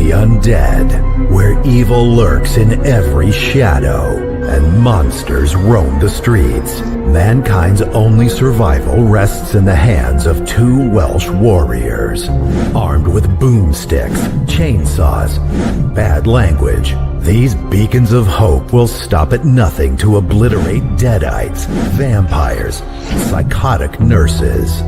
the undead, where evil lurks in every shadow and monsters roam the streets. Mankind's only survival rests in the hands of two Welsh warriors. Armed with boomsticks, chainsaws, and bad language, these beacons of hope will stop at nothing to obliterate deadites, vampires, psychotic nurses.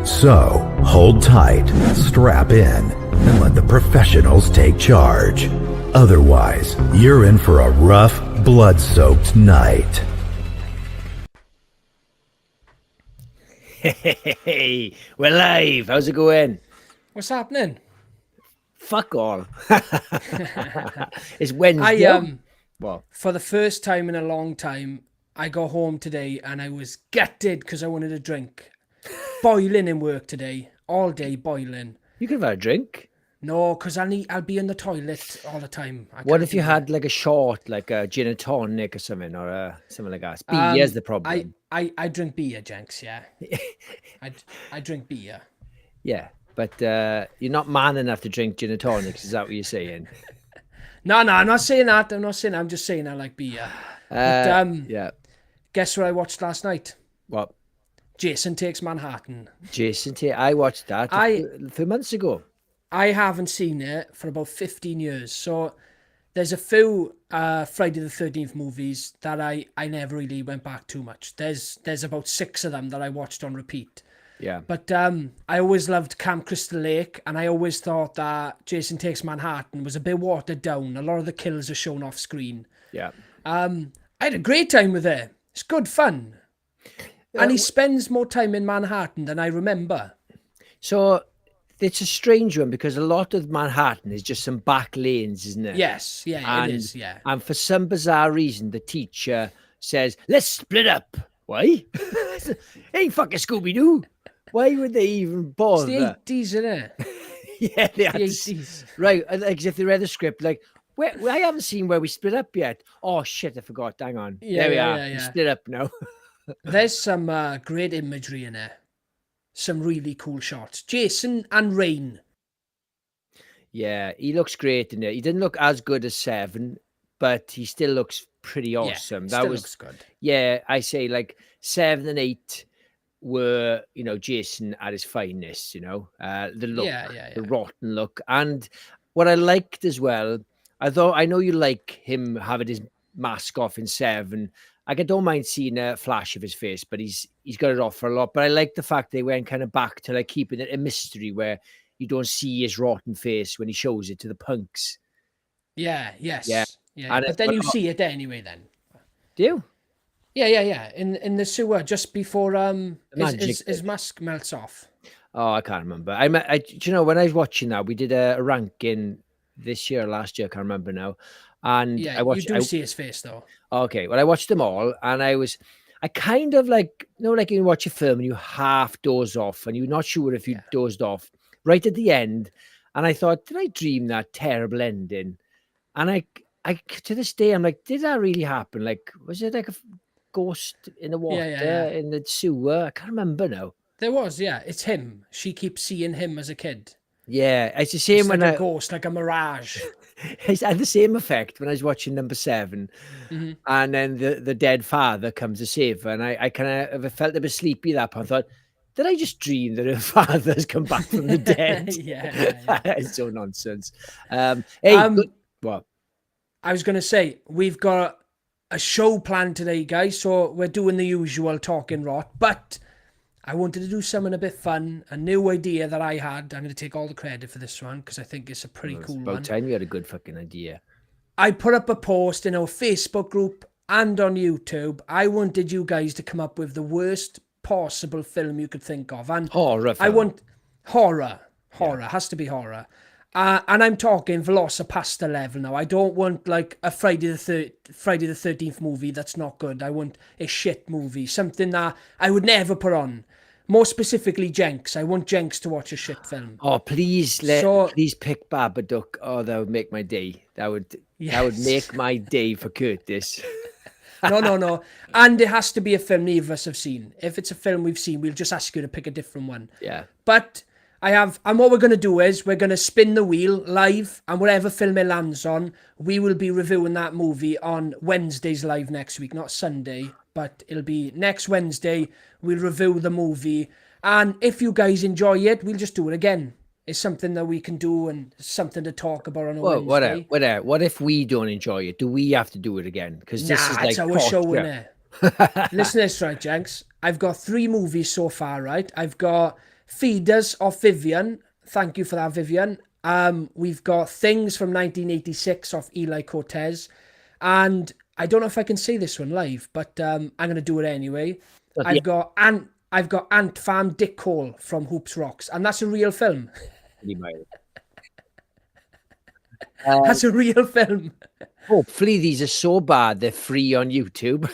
So, hold tight, strap in, and let the professionals take charge. Otherwise, you're in for a rough, blood-soaked night. Hey, we're live. How's it going? What's happening? Fuck all. It's Wednesday. Well, For the first time in a long time, I got home today and I was gutted because I wanted a drink. Boiling in work today, all day boiling. you could have had a drink. No, because I'll be in the toilet all the time. What if you had like a shot, like a gin and tonic or something, or something like that? Beer's the problem. I drink beer, Jenks, yeah. I drink beer. Yeah, but you're not man enough to drink gin and tonics. Is that what you're saying? No, I'm not saying that. I'm just saying I like beer. Yeah. Guess what I watched last night? What? Jason Takes Manhattan. I watched that a few months ago. I haven't seen it for about 15 years. So there's a few Friday the 13th movies that I never really went back too much. There's about 6 of them that I watched on repeat. Yeah. But I always loved Camp Crystal Lake, and I always thought that Jason Takes Manhattan was a bit watered down. A lot of the kills are shown off screen. Yeah. I had a great time with it. It's good fun. And he spends more time in Manhattan than I remember. So it's a strange one because a lot of Manhattan is just some back lanes, isn't it? Yes, yeah, it is, yeah. And for some bizarre reason, the teacher says, let's split up. Why? Ain't fucking Scooby-Doo. Why would they even bother? It's the 80s, isn't it? Yeah, they had The 80s. Right, like if they read the script, like, I haven't seen where we split up yet. Oh, shit, I forgot. Hang on. Yeah, there we yeah, are. yeah, We yeah. split up now. There's some great imagery in it. Some really cool shots. Jason and Rain. Yeah, he looks great in it. He didn't look as good as Seven, but he still looks pretty awesome. Yeah, looks good. Yeah, I say like 7 and 8 were, Jason at his finest, the look, the rotten look. And what I liked as well, I know you like him having his mask off in 7. I don't mind seeing a flash of his face, but he's got it off for a lot. But I like the fact they went kind of back to like keeping it a mystery where you don't see his rotten face when he shows it to the punks. Yeah, yes. Yeah. Yeah. But then you see it anyway then. Do you? Yeah. In the sewer just before his mask melts off. Oh, I can't remember. When I was watching that, we did a ranking this year, last year, I can't remember now. And yeah, I you do see his face though. Okay, well, I watched them all, and I kind of like, like you watch a film and you half doze off, and you're not sure if you dozed off right at the end. And I thought, did I dream that terrible ending? And I to this day, I'm like, did that really happen? Like, was it like a ghost in the water in the sewer? I can't remember now. There was, yeah. It's him. She keeps seeing him as a kid. Yeah, it's the same when like a ghost, like a mirage. It had the same effect when I was watching number 7, and then the dead father comes to save her, and I kind of felt a bit sleepy that point. I thought, did I just dream that her father's come back from the dead? Yeah. It's so nonsense. What? I was going to say, we've got a show planned today, guys, so we're doing the usual talking rot, but I wanted to do something a bit fun, a new idea that I had. I'm going to take all the credit for this one because I think it's a pretty cool one. About time you had a good fucking idea. I put up a post in our Facebook group and on YouTube. I wanted you guys to come up with the worst possible film you could think of. And horror film. I want horror. Has to be horror. And I'm talking Velocipasta level now. I don't want like a Friday the 13th movie that's not good. I want a shit movie, something that I would never put on. More specifically, Jenks. I want Jenks to watch a shit film. Oh, please pick Babadook. Oh, that would make my day. That would make my day for Curtis. No. And it has to be a film neither of us have seen. If it's a film we've seen, we'll just ask you to pick a different one. Yeah. But And what we're going to do is we're going to spin the wheel live, and whatever film it lands on, we will be reviewing that movie on Wednesday's live next week, not Sunday, but it'll be next Wednesday. We'll review the movie, and if you guys enjoy it, we'll just do it again. It's something that we can do and something to talk about on a Wednesday. What if we don't enjoy it? Do we have to do it again? Because this is like it's our show, innit? Listen to this, right, Jenks? I've got 3 movies so far, right? I've got Feeders off Vivian. Thank you for that, Vivian. We've got Things from 1986 off Eli Cortez. And I don't know if I can say this one live, but I'm going to do it anyway. I've got Ant Farm Dick Cole from Hoops Rocks. And that's a real film. That's a real film. Hopefully these are so bad they're free on YouTube.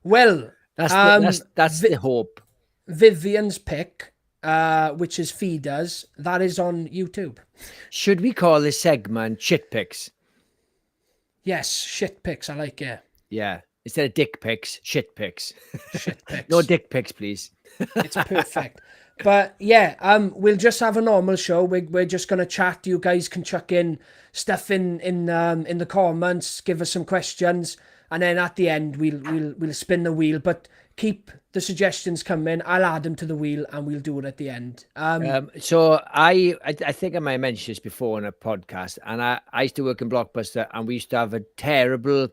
Well, that's the hope. Vivian's pick, which is Feeders, that is on YouTube. Should we call this segment Shit Picks? Yes, Shit Picks. I like it. Yeah. Instead of dick pics, shit pics. Shit pics. No dick pics, please. It's perfect. But yeah, we'll just have a normal show. We're just gonna chat. You guys can chuck in stuff in the comments, give us some questions, and then at the end we'll spin the wheel. But keep the suggestions coming. I'll add them to the wheel, and we'll do it at the end. So I think I might have mentioned this before on a podcast, and I used to work in Blockbuster, and we used to have a terrible.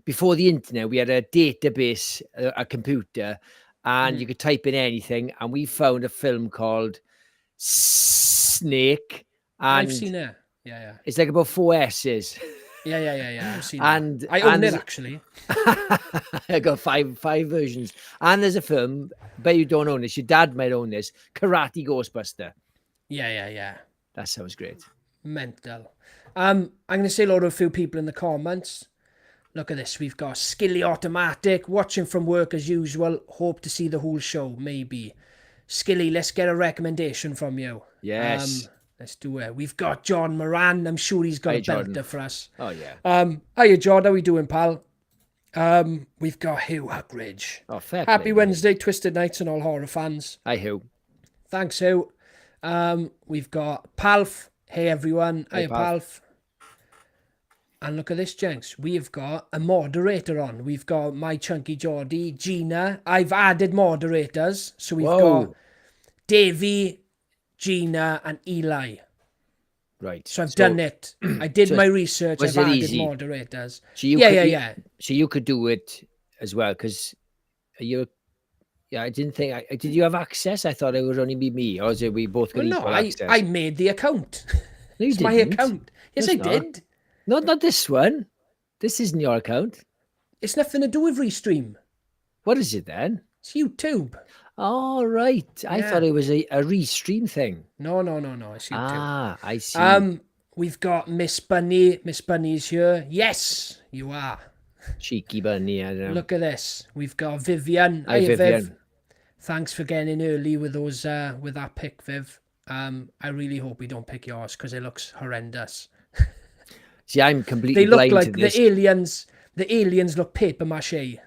Before the internet, we had a database, a computer, and you could type in anything. And we found a film called Snake. And I've seen it. Yeah. It's like about 4 S's. Yeah. I've seen it. I own it, actually. I got five versions. And there's a film, but you don't own this. Your dad might own this. Karate Ghostbuster. Yeah. That sounds great. Mental. I'm going to say hello to a few people in the comments. Look at this. We've got Skilly Automatic, watching from work as usual. Hope to see the whole show, maybe. Skilly, let's get a recommendation from you. Yes. Let's do it. We've got John Moran. I'm sure he's got a belter for us. Oh, yeah. Hiya, John. How we doing, pal? We've got Hugh Huckridge. Oh, fair Happy play, Wednesday, Twisted Nights and all horror fans. Hi, Hugh. Thanks, Hugh. We've got Palf. Hey, everyone. Hiya, Palf. And look at this, Jenks. We've got a moderator on. We've got My Chunky Geordie, Gina. I've added moderators. So we've got Davey, Gina, and Eli. Right. So I've done it. I did my research. I've added moderators. So yeah. So you could do it as well, because I didn't think... did you have access? I thought it would only be me. Or is it we both got equal access? I made the account. No, you it's my account. Yes, I did. Not this one. This isn't your account. It's nothing to do with Restream. What is it then? It's YouTube. Oh, right. I thought it was a Restream thing. No. It's YouTube. Ah, I see. We've got Miss Bunny. Miss Bunny's here. Yes, you are. Cheeky Bunny, I don't know. Look at this. We've got Vivian. Hi, Vivian. Viv. Thanks for getting in early with those with that pick, Viv. I really hope we don't pick yours because it looks horrendous. See, I'm completely blind like to this. The aliens look paper mache.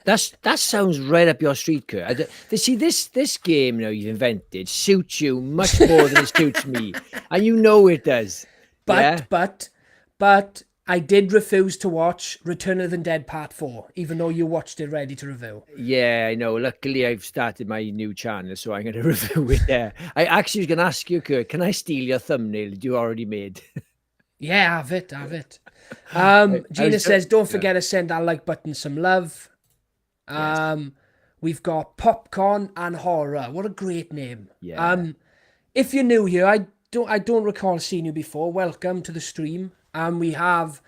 That sounds right up your street, Kurt. See, this game now you've invented suits you much more than it suits me, and you know it does. But I did refuse to watch Return of the Dead Part 4, even though you watched it ready to review. Yeah, I know. Luckily, I've started my new channel, so I'm going to review it there. I actually was going to ask you, Kurt, can I steal your thumbnail that you already made? Yeah, have it. Gina says, don't forget to send that like button some love. Yes. We've got Popcorn and Horror. What a great name. Yeah. If you're new here, I don't recall seeing you before. Welcome to the stream. We have,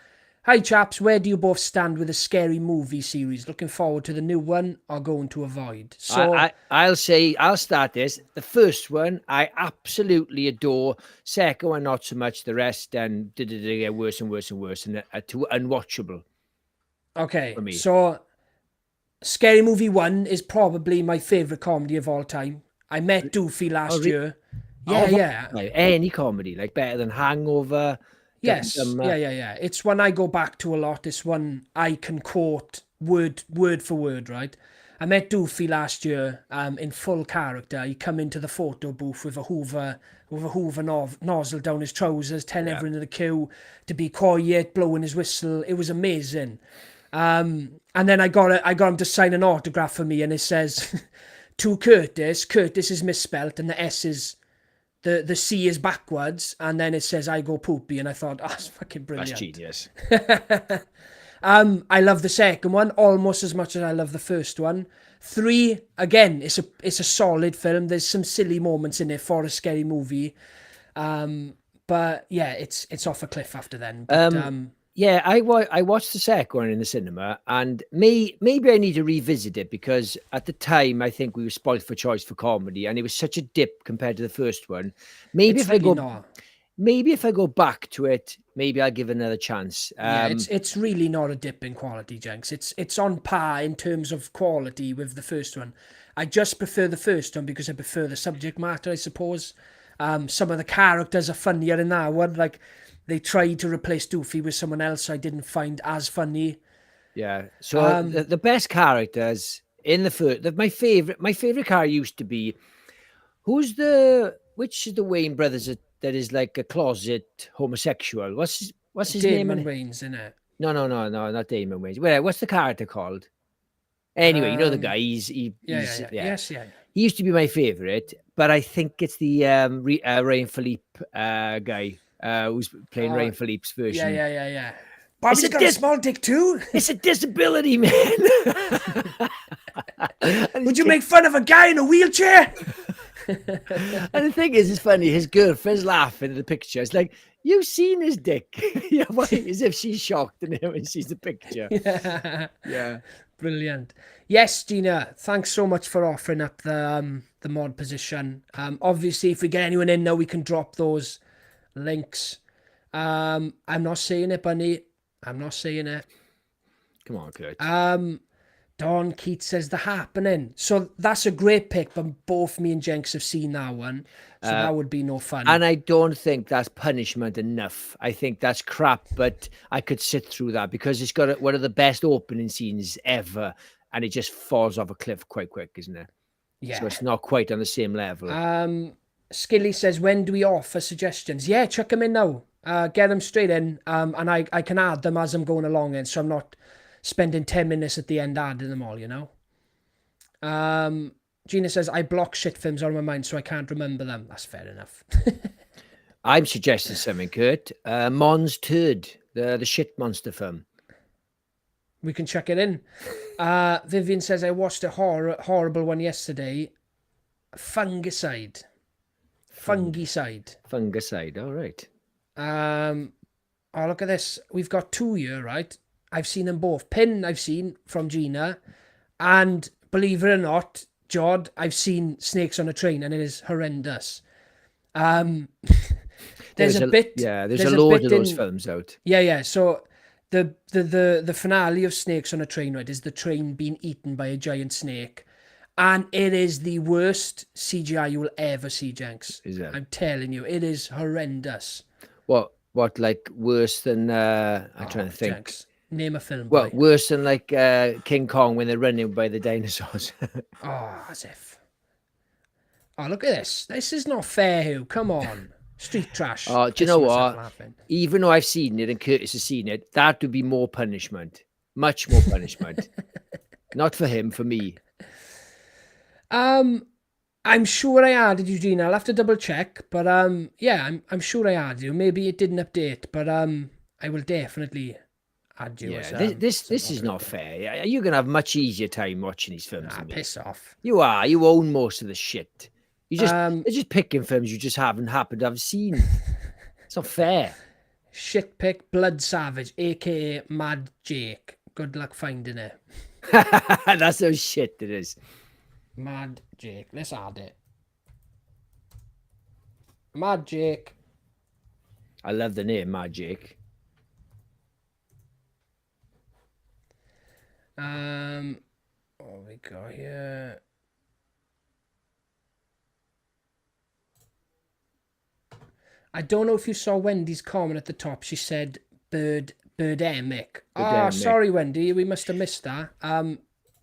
hi chaps, where do you both stand with a scary movie series? Looking forward to the new one or going to avoid? So I'll start this. The first one I absolutely adore. Second one not so much. The rest then did it get worse and worse and worse and to unwatchable. Okay, for me. So Scary Movie 1 is probably my favourite comedy of all time. I met Doofy last year. Yeah. Like any comedy, like better than Hangover. Yes, yeah. It's one I go back to a lot. It's one I can quote word for word, right? I met Doofy last year in full character. He come into the photo booth with a Hoover nozzle down his trousers, telling everyone in the queue to be quiet, blowing his whistle. It was amazing. And then I got him to sign an autograph for me, and it says to Curtis. Curtis is misspelt, and the S is the C is backwards, and then it says I go poopy, and I thought, that's fucking brilliant. That's genius. I love the second one almost as much as I love the first one. 3, again, it's a solid film. There's some silly moments in it for a scary movie. But yeah, it's off a cliff after then. But, yeah, I watched the second one in the cinema, and maybe I need to revisit it, because at the time I think we were spoiled for choice for comedy, and it was such a dip compared to the first one. Maybe if I go back to it, maybe I'll give it another chance. Yeah, it's really not a dip in quality, Jenks. It's on par in terms of quality with the first one. I just prefer the first one because I prefer the subject matter, I suppose. Some of the characters are funnier in that one. Like, they tried to replace Doofy with someone else I didn't find as funny. Yeah. So the best characters in the first, my favorite character used to be, which is the Wayne brothers that is like a closet homosexual? What's his name? Damon Wayans, isn't it? No, not Damon Wayans. Well, what's the character called? Anyway, you know the guy. Yes. He used to be my favorite, but I think it's the Ryan Philippe guy who's playing Ryan Philippe's version. Yeah. Bobby's got a small dick too. It's a disability, man. Would you make fun of a guy in a wheelchair? And the thing is, it's funny. His girlfriend's laughing at the picture. It's like, you've seen his dick. Yeah, why? As if she's shocked when she sees the picture. Yeah. Brilliant. Yes, Gina, thanks so much for offering up the mod position. Obviously, if we get anyone in now, we can drop those links. I'm not saying it, Bunny. I'm not saying it. Come on, Kurt. Don Keats says The Happening. So that's a great pick, but both me and Jenks have seen that one. So that would be no fun. And I don't think that's punishment enough. I think that's crap, but I could sit through that because it's got one of the best opening scenes ever, and it just falls off a cliff quite quick, isn't it? Yeah. So it's not quite on the same level. Skilly says, when do we offer suggestions? Yeah, chuck them in now. Get them straight in, and I can add them as I'm going along in, so I'm not spending 10 minutes at the end adding them all, you know. Gina says, I block shit films on my mind so I can't remember them. That's fair enough. I'm suggesting something, Kurt. Mon's Turd, the shit monster film. We can check it in. Vivian says, I watched a horrible one yesterday. Fungicide, all right. Oh, look at this. We've got 2 here, right? I've seen them both. Pin, I've seen from Gina. And believe it or not, Jod, I've seen Snakes on a Train, and it is horrendous. There's a bit. Yeah, there's a load of those films out. Yeah. So the finale of Snakes on a Train, right, is the train being eaten by a giant snake. And it is the worst CGI you will ever see, Jenks. Is it? I'm telling you, it is horrendous. What, like worse than, I'm trying to think. Jenks, name a film. Well, worse than like King Kong when they're running by the dinosaurs. As if. Oh, look at this. This is not fair, Hugh. Come on. Street trash. Oh, do you know what? Laughing. Even though I've seen it and Curtis has seen it, that would be more punishment. Much more punishment. Not for him, for me. I'm sure I added you, Gina. I'll have to double check, but yeah, I'm sure I added you. Maybe it didn't update, but I will definitely add you. Yeah, this is not fair. You're gonna have much easier time watching these films than me. Piss off. You are. You own most of the shit. They're just picking films you just haven't happened to have seen. It's not fair. Shit pick Blood Savage, aka Mad Jake. Good luck finding it. That's how shit it is. Mad Jake. Let's add it. Mad Jake. I love the name, Mad Jake. What we got here? I don't know if you saw Wendy's comment at the top. She said birdemic. Oh, sorry, Wendy. We must have missed that.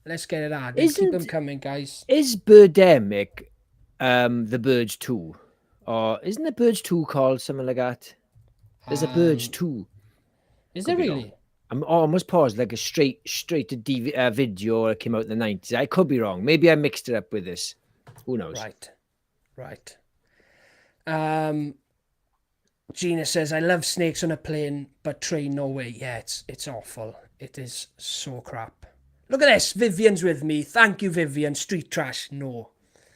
Let's get it added. Keep them coming, guys. Is Birdemic the Birds 2? Or isn't the Birds 2 called something like that? There's a Birds 2. Is there really? I'm almost paused, like a straight to video that came out in the 90s. I could be wrong. Maybe I mixed it up with this. Who knows? Right. Gina says, I love Snakes on a Plane, but Train no way. Yeah, it's awful. It is so crap. Look at this. Vivian's with me. Thank you, Vivian. Street trash, no.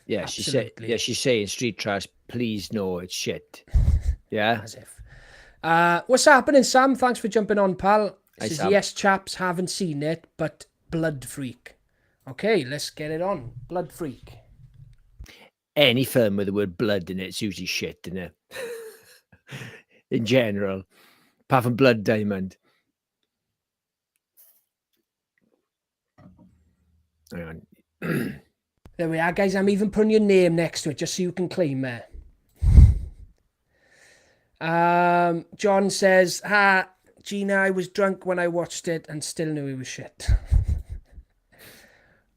Yeah, absolutely. She's saying street trash, please no, it's shit. Yeah. As if. What's happening, Sam? Thanks for jumping on, pal. Says, yes, chaps, haven't seen it, but Blood Freak. Okay, let's get it on. Blood Freak. Any film with the word blood in it's usually shit, isn't it? In general. Apart from Blood Diamond. Hang on. There we are, guys. I'm even putting your name next to it just so you can claim it. John says, Gina, I was drunk when I watched it and still knew it was shit.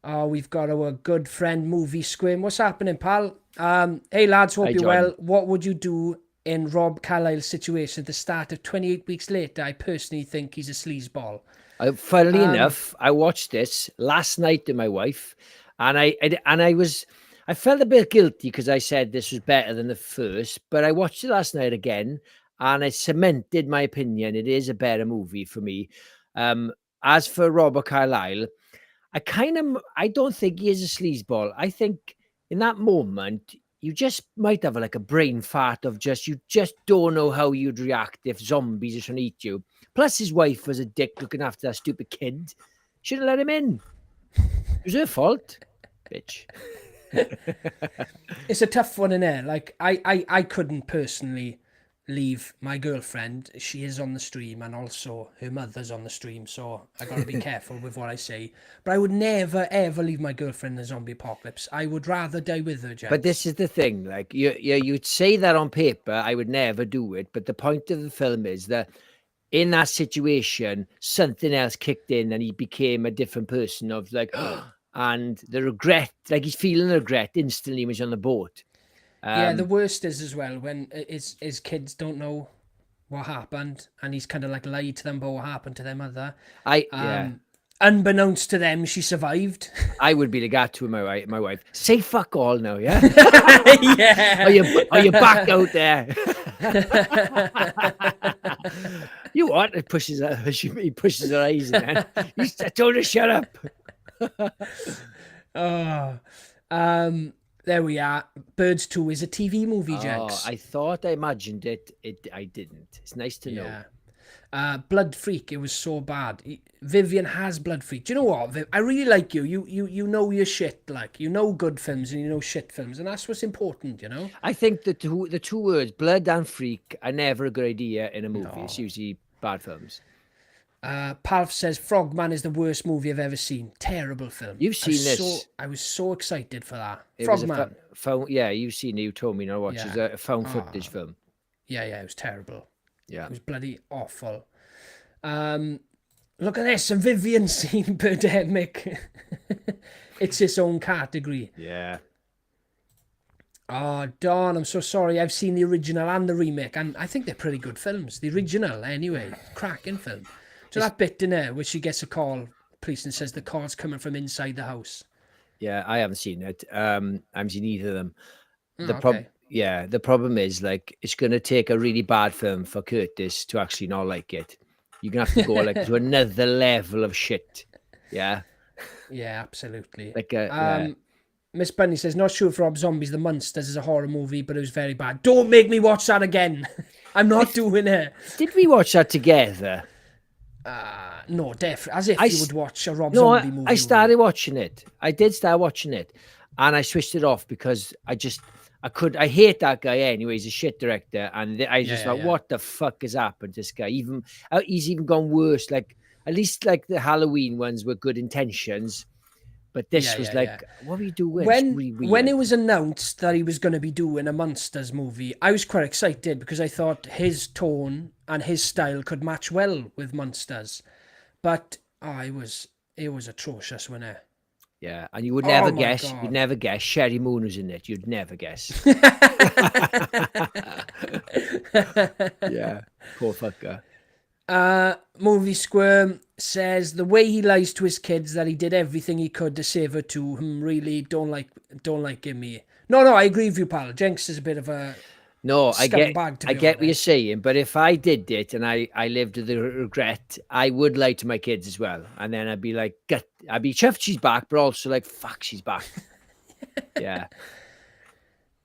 Oh, we've got our good friend Movie Squim. What's happening, pal? Hey, lads, hope you're well. What would you do in Rob Carlyle's situation at the start of 28 Weeks Later? I personally think he's a sleazeball. Funnily enough, I watched this last night with my wife, and I felt a bit guilty because I said this was better than the first, but I watched it last night again, and it cemented my opinion. It is a better movie for me. As for Robert Carlyle, I don't think he is a sleazeball. I think in that moment, you just might have like a brain fart of you just don't know how you'd react if zombies are trying to eat you. Plus, his wife was a dick looking after that stupid kid. Should have let him in. It was her fault, bitch. It's a tough one, innit? Like, I couldn't personally leave my girlfriend. She is on the stream, and also her mother's on the stream, so I gotta be careful with what I say. But I would never, ever leave my girlfriend in a zombie apocalypse. I would rather die with her, Jenks. But this is the thing, like, you'd say that on paper, I would never do it, but the point of the film is that in that situation, something else kicked in and he became a different person of like, and the regret, like he's feeling the regret instantly when he's on the boat. Yeah, the worst is as well when his kids don't know what happened, and he's kind of like lied to them about what happened to their mother. Unbeknownst to them, she survived. I would be the guy to my wife. Say fuck all now, yeah. Yeah. Are you back out there? You what? It pushes her. He pushes her eyes in. I told her shut up. There we are. Birds 2 is a TV movie, Jenks. I thought I imagined it. I didn't. It's nice to know. Blood Freak, it was so bad. Vivian has Blood Freak. Do you know what, I really like you. You know your shit. Like, you know good films and you know shit films, and that's what's important, you know? I think the two words, blood and freak, are never a good idea in a movie. No. It's usually bad films. Palf says Frogman is the worst movie I've ever seen. Terrible film. You've seen this. I was so excited for that. It Frogman. Yeah, you've seen it. You told me not to watch. It's a found footage film. Yeah, it was terrible. Yeah. It was bloody awful. Look at this. And Vivian seen Birdemic. It's its own category. Yeah. Oh, Dawn, I'm so sorry. I've seen the original and the remake, and I think they're pretty good films. The original, anyway. Cracking film. So that bit in there where she gets a call, police, and says the car's coming from inside the house. Yeah, I haven't seen it. I haven't seen either of them. Okay. The problem is, like, it's going to take a really bad film for Curtis to actually not like it. You're going to have to go like to another level of shit. Yeah. Yeah, absolutely. Like, Miss Bunny says, not sure if Rob Zombie's The Monsters is a horror movie, but it was very bad. Don't make me watch that again. I'm not doing it. Did we watch that together? No, definitely. As if you would watch a Rob Zombie movie. I started watching it. I did start watching it. And I switched it off because I hate that guy anyway. He's a shit director. And I just thought, what the fuck has happened to this guy? He's even gone worse. Like, at least like the Halloween ones were good intentions. But this was what were you doing? When it was announced that he was going to be doing a Monsters movie, I was quite excited because I thought his tone and his style could match well with Monsters. But it was atrocious, wasn't it? Yeah, and you would never guess. God. You'd never guess Sherry Moon was in it. You'd never guess. Yeah, poor fucker. Movie Squirm says the way he lies to his kids that he did everything he could to save her to him. Really don't like him. No, I agree with you, pal. Jenks is a bit of a I get what you're saying, but if I did it and I lived with the regret, I would lie to my kids as well, and then I'd be like, I'd be chuffed she's back, but also like, fuck, she's back. Yeah.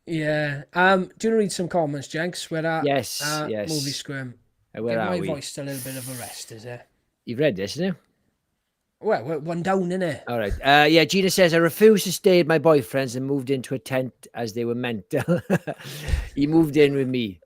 Yeah. Do you want to read some comments, Jenks? Yes. Movie Squirm. Where are we? My voice a little bit of a rest, is it? You've read this, isn't it? Well, we're one down, innit? All right. Yeah, Gina says, I refused to stay at my boyfriend's and moved into a tent as they were mental. He moved in with me.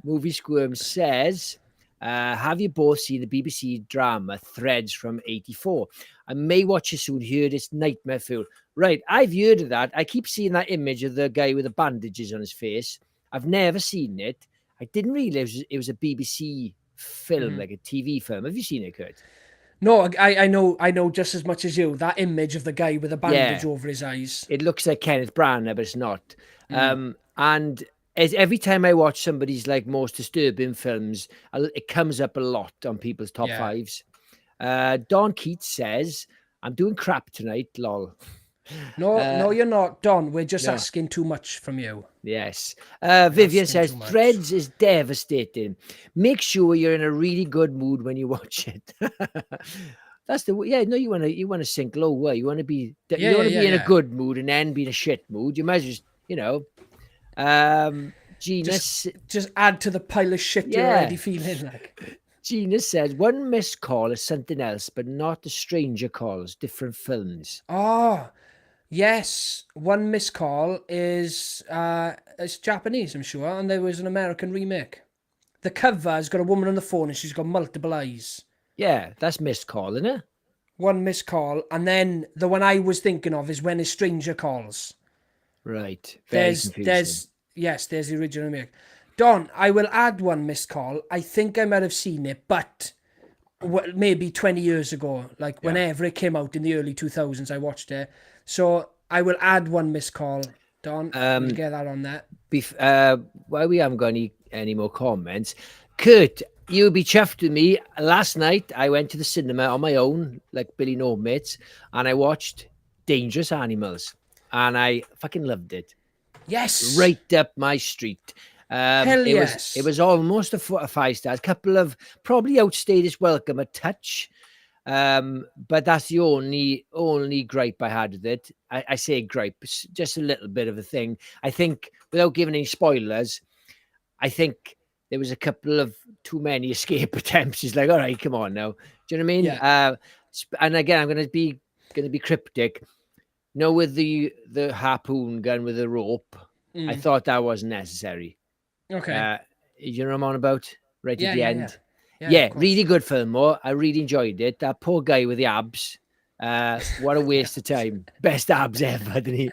Movie Squirm says, have you both seen the BBC drama Threads from 84? I may watch it soon. Heard it's nightmare fuel. Right, I've heard of that. I keep seeing that image of the guy with the bandages on his face. I've never seen it. I didn't realize it was a BBC film, like a TV film. Have you seen it, Kurt? No, I know just as much as you. That image of the guy with a bandage over his eyes. It looks like Kenneth Branagh, but it's not. And every time I watch somebody's like most disturbing films, it comes up a lot on people's top fives. Don Keats says, I'm doing crap tonight, lol. No, you're not, Don. We're just asking too much from you. Yes. Vivian says, Threads is devastating. Make sure you're in a really good mood when you watch it. That's the way. Yeah, no, you want to sink low. Well, you want to be in a good mood and then be in a shit mood. You might as well, Gina, just add to the pile of shit you're already feeling like. Gina says, one missed call is something else, but not the stranger calls, different films. Oh, yes. One missed call is it's Japanese, I'm sure, and there was an American remake. The cover has got a woman on the phone and she's got multiple eyes. Yeah, that's missed call, isn't it? One missed call, and then the one I was thinking of is When a Stranger Calls. Right. There's the original remake. Don, I will add one missed call. I think I might have seen it, but maybe 20 years ago, like whenever it came out in the early 2000s, I watched it. So I will add one missed call, Don. We'll get that on that. While we haven't got any more comments, Kurt, you'll be chuffed with me. Last night, I went to the cinema on my own, like Billy No Mates, and I watched Dangerous Animals, and I fucking loved it. Yes. Right up my street. Hell yes. It was almost a 5 stars. A couple of probably outstayed its welcome a touch. But that's the only gripe I had with it. I say gripe, just a little bit of a thing. I think, without giving any spoilers, I think there was a couple of too many escape attempts. It's like, all right, come on now. Do you know what I mean? Yeah. And again, I'm going to be cryptic. With the harpoon gun with the rope, I thought that wasn't necessary. Okay. You know what I'm on about? Right at the end. Yeah, really good film, more. I really enjoyed it. That poor guy with the abs. What a waste of time. Best abs ever, didn't he?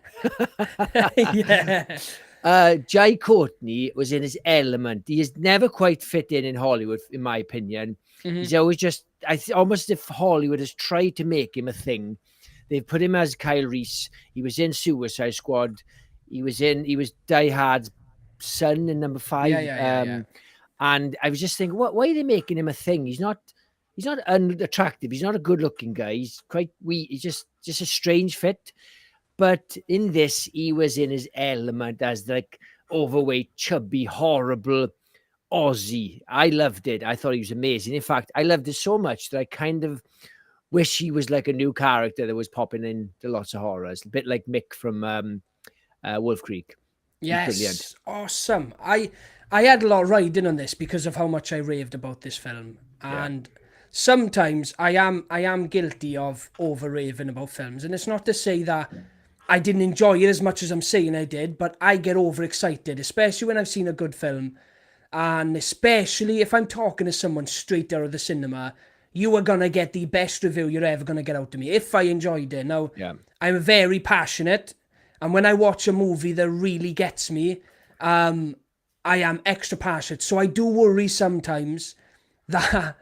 Jai Courtney was in his element. He has never quite fit in Hollywood, in my opinion. He's always just, almost as if Hollywood has tried to make him a thing. They've put him as Kyle Reese. He was in Suicide Squad. He was Die Hard's son in number 5. And I was just thinking, why are they making him a thing? He's not unattractive. He's not a good-looking guy. He's quite weak. He's just a strange fit. But in this, he was in his element as like overweight, chubby, horrible Aussie. I loved it. I thought he was amazing. In fact, I loved it so much that I kind of wish he was like a new character that was popping into lots of horrors, a bit like Mick from Wolf Creek. Yes, brilliant. Awesome. I had a lot riding on this because of how much I raved about this film, and sometimes I am guilty of over raving about films, and it's not to say that I didn't enjoy it as much as I'm saying I did, but I get overexcited, especially when I've seen a good film, and especially if I'm talking to someone straight out of the cinema. You are gonna get the best review you're ever gonna get out of me if I enjoyed it. Now, I'm very passionate. And when I watch a movie that really gets me, I am extra passionate. So I do worry sometimes that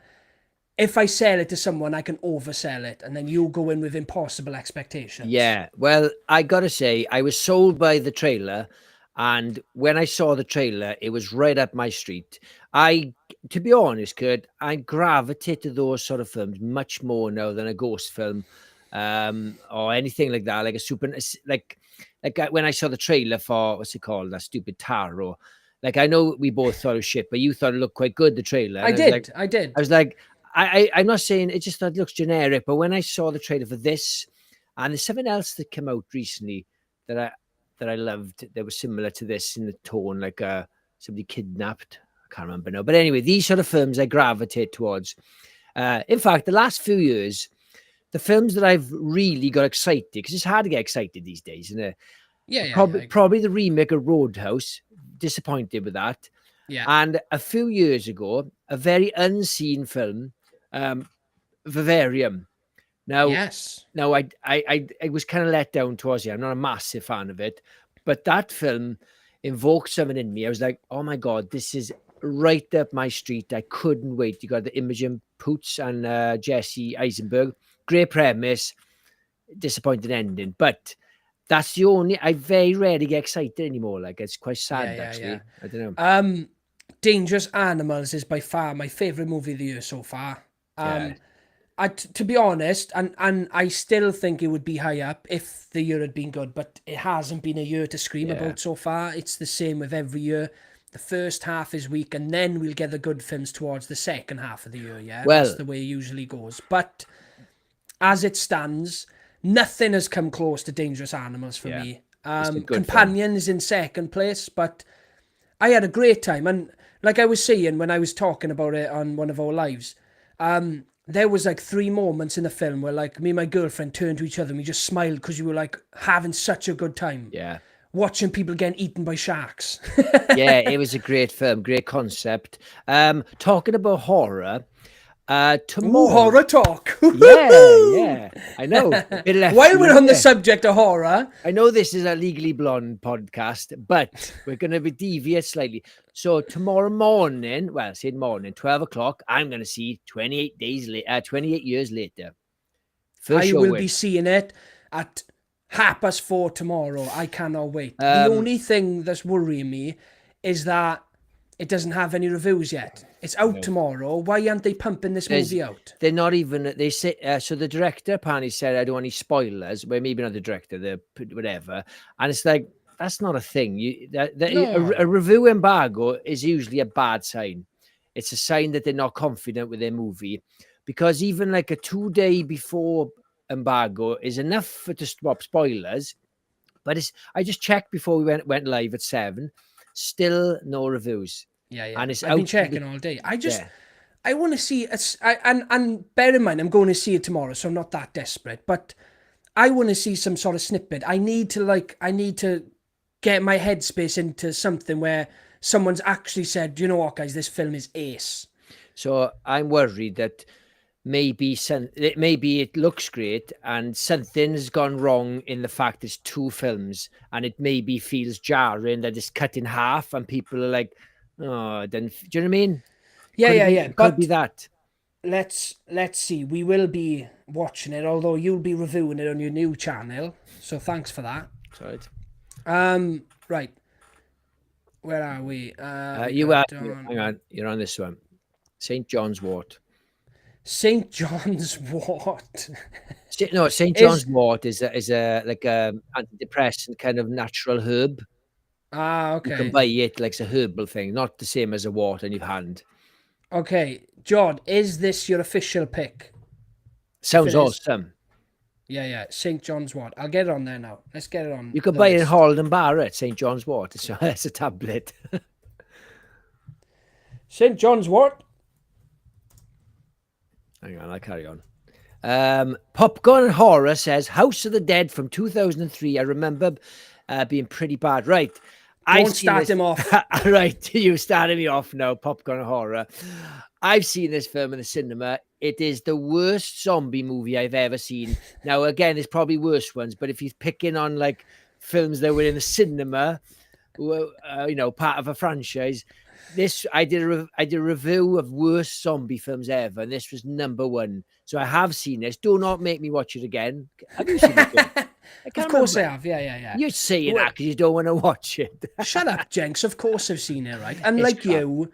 if I sell it to someone, I can oversell it, and then you go in with impossible expectations. Yeah, well, I gotta say, I was sold by the trailer, and when I saw the trailer, it was right up my street. To be honest, Kurt, I gravitate to those sort of films much more now than a ghost film, or anything like that, like a super, when I saw the trailer for what's it called, that stupid Taro. Like, I know we both thought it was shit, but you thought it looked quite good, the trailer. I did. I was like, I'm not saying it just thought it looks generic, but when I saw the trailer for this, and there's something else that came out recently that I loved that was similar to this in the tone, like somebody kidnapped. I can't remember now. But anyway, these sort of films I gravitate towards. In fact, the last few years, the films that I've really got excited, because it's hard to get excited these days, isn't it? Probably the remake of Roadhouse. Disappointed with that. Yeah. And a few years ago, a very unseen film, Vivarium. Now, yes. Now, I was kind of let down towards it. I'm not a massive fan of it, but that film invoked something in me. I was like, oh my God, this is right up my street. I couldn't wait. You got the Imogen Poots and Jesse Eisenberg. Great premise, disappointing ending. But that's the only, I very rarely get excited anymore. Like, it's quite sad, actually. Yeah. I don't know. Dangerous Animals is by far my favorite movie of the year so far. To be honest, and I still think it would be high up if the year had been good, but it hasn't been a year to scream about so far. It's the same with every year. The first half is weak, and then we'll get the good films towards the second half of the year, yeah? Well, that's the way it usually goes. But as it stands, nothing has come close to Dangerous Animals for me. Companion is in second place, but I had a great time. And like I was saying when I was talking about it on one of our lives, there was like 3 moments in the film where like me and my girlfriend turned to each other and we just smiled because we were like having such a good time. Yeah. Watching people getting eaten by sharks. Yeah, it was a great film, great concept. Talking about horror, tomorrow. Ooh, horror talk. yeah, I know. While we're on the subject of horror. I know this is a Legally Blonde podcast, but we're going to be deviate slightly. So tomorrow morning, well, I said morning, 12 o'clock, I'm going to see 28 years later. I will be seeing it at 4:30 tomorrow. I cannot wait. The only thing that's worrying me is that it doesn't have any reviews yet. It's out tomorrow. Why aren't they pumping this movie out? They're not even, they say, so the director apparently said, I don't want any spoilers. Well, maybe not the director, the whatever. And it's like, that's not a thing. A review embargo is usually a bad sign. It's a sign that they're not confident with their movie. Because even like a 2-day before embargo is enough to stop spoilers. But I just checked before we went live at 7. Still no reviews. Yeah. And I've been checking all day. I want to see it. And bear in mind, I'm going to see it tomorrow, so I'm not that desperate. But I want to see some sort of snippet. I need to get my headspace into something where someone's actually said, you know what, guys, this film is ace. So I'm worried that maybe it looks great and something's gone wrong in the fact it's 2 films, and it maybe feels jarring that it's cut in half and people are like, oh, then do you know what I mean? Yeah. Could be that. Let's see. We will be watching it, although you'll be reviewing it on your new channel. So thanks for that. Sorry. Right. Where are we? Hang on. You're on this one. St. John's Wort. St. John's Wort. No, St. John's Wort is a like a antidepressant kind of natural herb. Ah, okay. You can buy it like it's a herbal thing, not the same as a wart in your hand. Okay, John, is this your official pick? Sounds awesome. Yeah. St. John's Wort. I'll get it on there now. Let's get it on. You could buy it in Holland and Barrett, St. John's Wort. It's a tablet. St. John's Wort. Hang on, I'll carry on. Popcorn Horror says House of the Dead from 2003. I remember being pretty bad. Right. Don't start him off. Right. You started me off now, Popcorn Horror. I've seen this film in the cinema. It is the worst zombie movie I've ever seen. Now, again, there's probably worse ones, but if you're picking on like films that were in the cinema, part of a franchise. This I did a review of worst zombie films ever, and this was number 1. So I have seen this. Do not make me watch it again. Have you seen it? Of course I have. Yeah. You're saying that because you don't want to watch it. Shut up, Jenks. Of course I've seen it, right? And like you,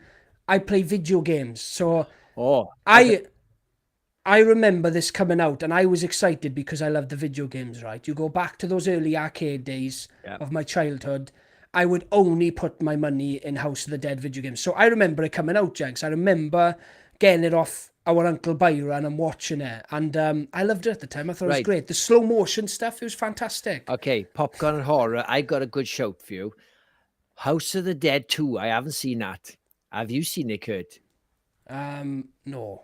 I play video games. So I remember this coming out, and I was excited because I loved the video games, right? You go back to those early arcade days of my childhood, I would only put my money in House of the Dead video games. So I remember it coming out, Jenks. I remember getting it off our Uncle Byron and watching it. And I loved it at the time. I thought it was great. The slow motion stuff, it was fantastic. Okay, popcorn and horror. I got a good shout for you. House of the Dead 2. I haven't seen that. Have you seen it, Kurt? No.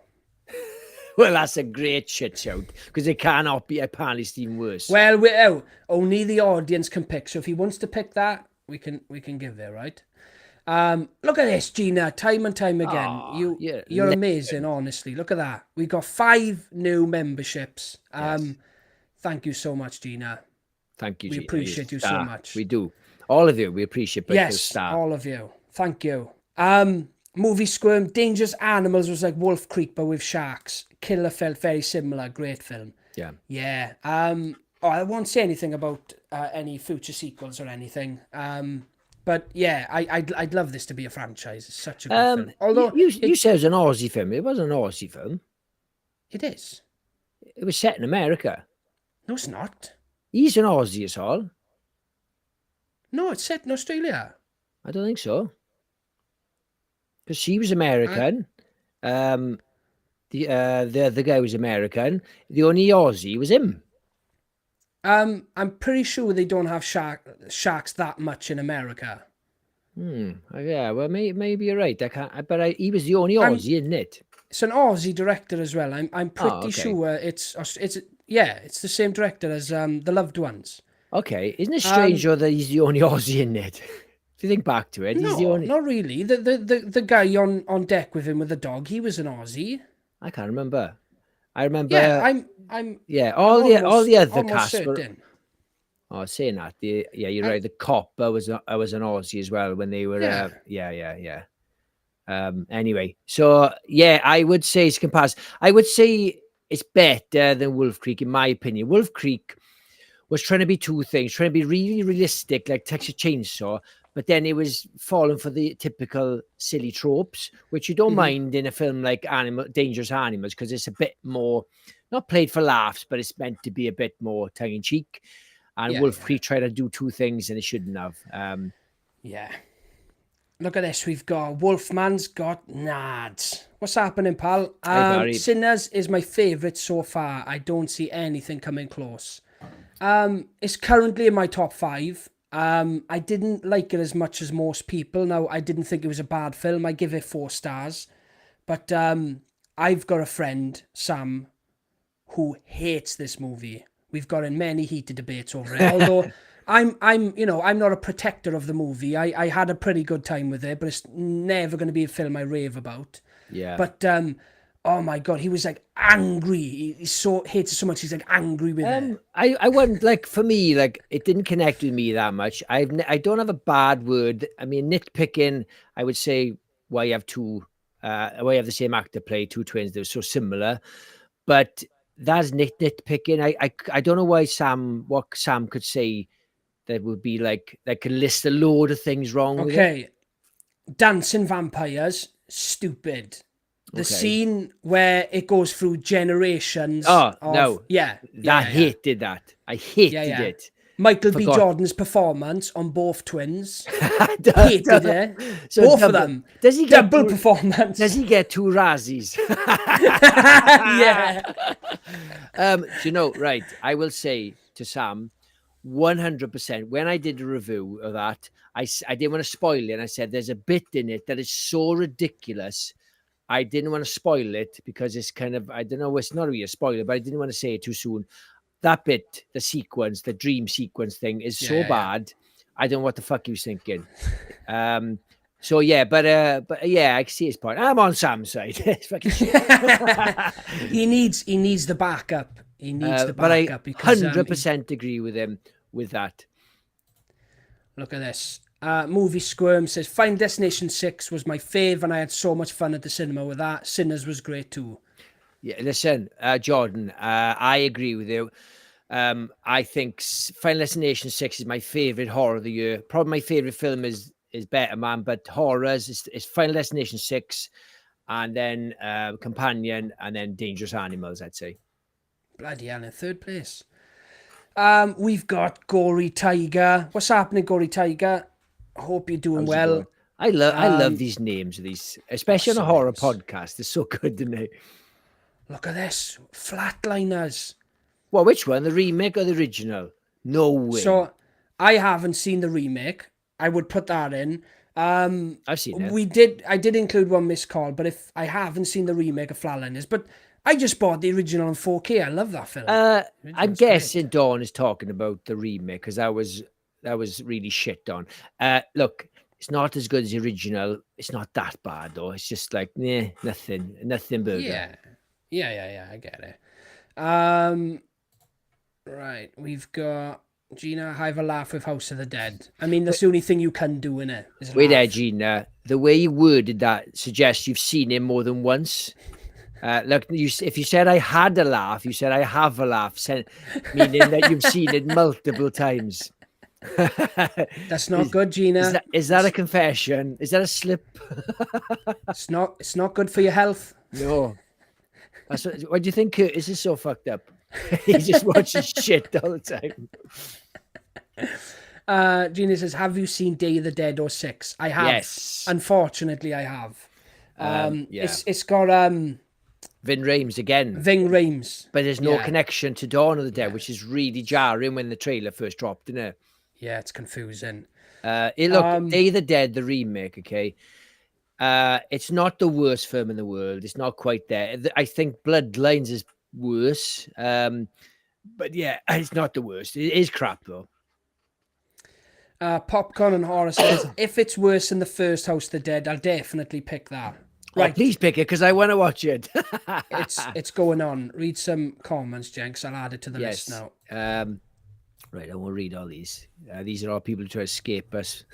Well, that's a great shit shout because it cannot be apparently even worse. Well, only the audience can pick. So if he wants to pick that, we can give it, right? Look at this, Gina. Time and time again, you're amazing. Honestly, look at that. We got 5 new memberships. Thank you so much, Gina. Thank you. We Gina. appreciate you so much. We do. All of you, we appreciate. Yes, all of you. Thank you. Movie Squirm, Dangerous Animals was like Wolf Creek but with sharks. Killer felt very similar. Great film. Yeah. I won't say anything about any future sequels or anything. But yeah, I'd love this to be a franchise. It's such a good film. Although you said it was an Aussie film. It wasn't an Aussie film. It is. It was set in America. No, it's not. He's an Aussie as all. No, it's set in Australia. I don't think so. Because she was American. The other guy was American. The only Aussie was him. I'm pretty sure they don't have sharks that much in America. Yeah, well, maybe you're right. He was the only Aussie, isn't it? It's an Aussie director as well. I'm pretty sure it's the same director as The Loved Ones. Okay, isn't it strange that he's the only Aussie in it? If you think back to it, he's the only. Not really. The guy on deck with him with the dog, he was an Aussie. I can't remember. I remember. Yeah, all the other cast certain. were. Saying that, you're right. The cop was an Aussie as well when they were. Yeah. Anyway, so I would say it's comparison. I would say it's better than Wolf Creek in my opinion. Wolf Creek was trying to be 2 things, trying to be really realistic, like Texas Chainsaw, but then it was falling for the typical silly tropes, which you don't mind in a film like Dangerous Animals, because it's a bit more, not played for laughs, but it's meant to be a bit more tongue-in-cheek. And Wolf Creek tried to do 2 things and it shouldn't have. Look at this. We've got Wolfman's got nads. What's happening, pal? Sinners is my favourite so far. I don't see anything coming close. It's currently in my top 5. I didn't like it as much as most people. Now, I didn't think it was a bad film. I give it 4 stars. But I've got a friend, Sam, who hates this movie. We've got in many heated debates over it. Although I'm not a protector of the movie. I had a pretty good time with it, but it's never going to be a film I rave about. Yeah. But oh my God, he was like angry. He hates it so much. He's like angry with it. I wouldn't, like, for me, like, it didn't connect with me that much. I don't have a bad word. I mean, nitpicking, I would say why you have the same actor play 2 twins. They're so similar, but that's nitpicking. I don't know why what Sam could say that would be like could list a load of things wrong. Okay, dancing vampires, stupid. The scene where it goes through generations. I hated that. I hated it. Michael B. Jordan's performance on both twins. Hated it. So both of them. Does he get double performance? Does he get 2 Razzies? Yeah. Do you know, right, I will say to Sam, 100%, when I did a review of that, I didn't want to spoil it, and I said there's a bit in it that is so ridiculous. I didn't want to spoil it because it's kind of, I don't know, it's not really a spoiler, but I didn't want to say it too soon. That bit, the sequence, the dream sequence thing is so bad. I don't know what the fuck he was thinking. So yeah, but I see his point. I'm on Sam's side. It's fucking shit. He needs the backup. He needs the backup. But I 100% agree with him with that. Look at this. Movie Squirm says, Final Destination 6 was my fave and I had so much fun at the cinema with that. Sinners was great too. Yeah, listen, Jordan, I agree with you. I think Final Destination 6 is my favourite horror of the year. Probably my favourite film is Better Man, but horrors is Final Destination 6 and then Companion and then Dangerous Animals, I'd say. Bloody hell, in third place. We've got Gory Tiger. What's happening, Gory Tiger? I hope you're doing well. I love these names of these, especially on a horror podcast. They're so good, aren't they? Look at this. Flatliners. Well, which one? The remake or the original? No way. So, I haven't seen the remake. I would put that in. I've seen it. I did include one missed call, but if I haven't seen the remake of Flatliners, but I just bought the original in 4K. I love that film. I'm guessing Dawn is talking about the remake because that was really shit on. Look, it's not as good as the original. It's not that bad though. It's just like nothing burger. Yeah. I get it. Right, we've got Gina. Have a laugh with House of the Dead. I mean, that's the only thing you can do in it. Wait there, Gina. The way you worded that suggests you've seen him more than once. Look, if you said I had a laugh, you said I have a laugh, meaning that you've seen it multiple times. That's not good, Gina. Is that a confession? Is that a slip? It's not good for your health. No. What do you think Curtis is so fucked up? He just watches shit all the time. Gina says, have you seen Day of the Dead or 6? I have. Yes. Unfortunately, I have. Yeah. It's got Ving Rhames again. Ving Rhames. But there's no connection to Dawn of the Dead, which is really jarring when the trailer first dropped, isn't it? Yeah, it's confusing. Look, Day of the Dead, the remake, okay? It's not the worst film in the world. It's not quite there. I think Bloodlines is worse. But yeah, it's not the worst. It is crap, though. Popcorn and Horror says, if it's worse than the first House of the Dead, I'll definitely pick that. Right. Oh, please pick it, because I want to watch it. It's going on. Read some comments, Jenks. I'll add it to the list now. Right, I won't read all these. These are all people who try to escape us.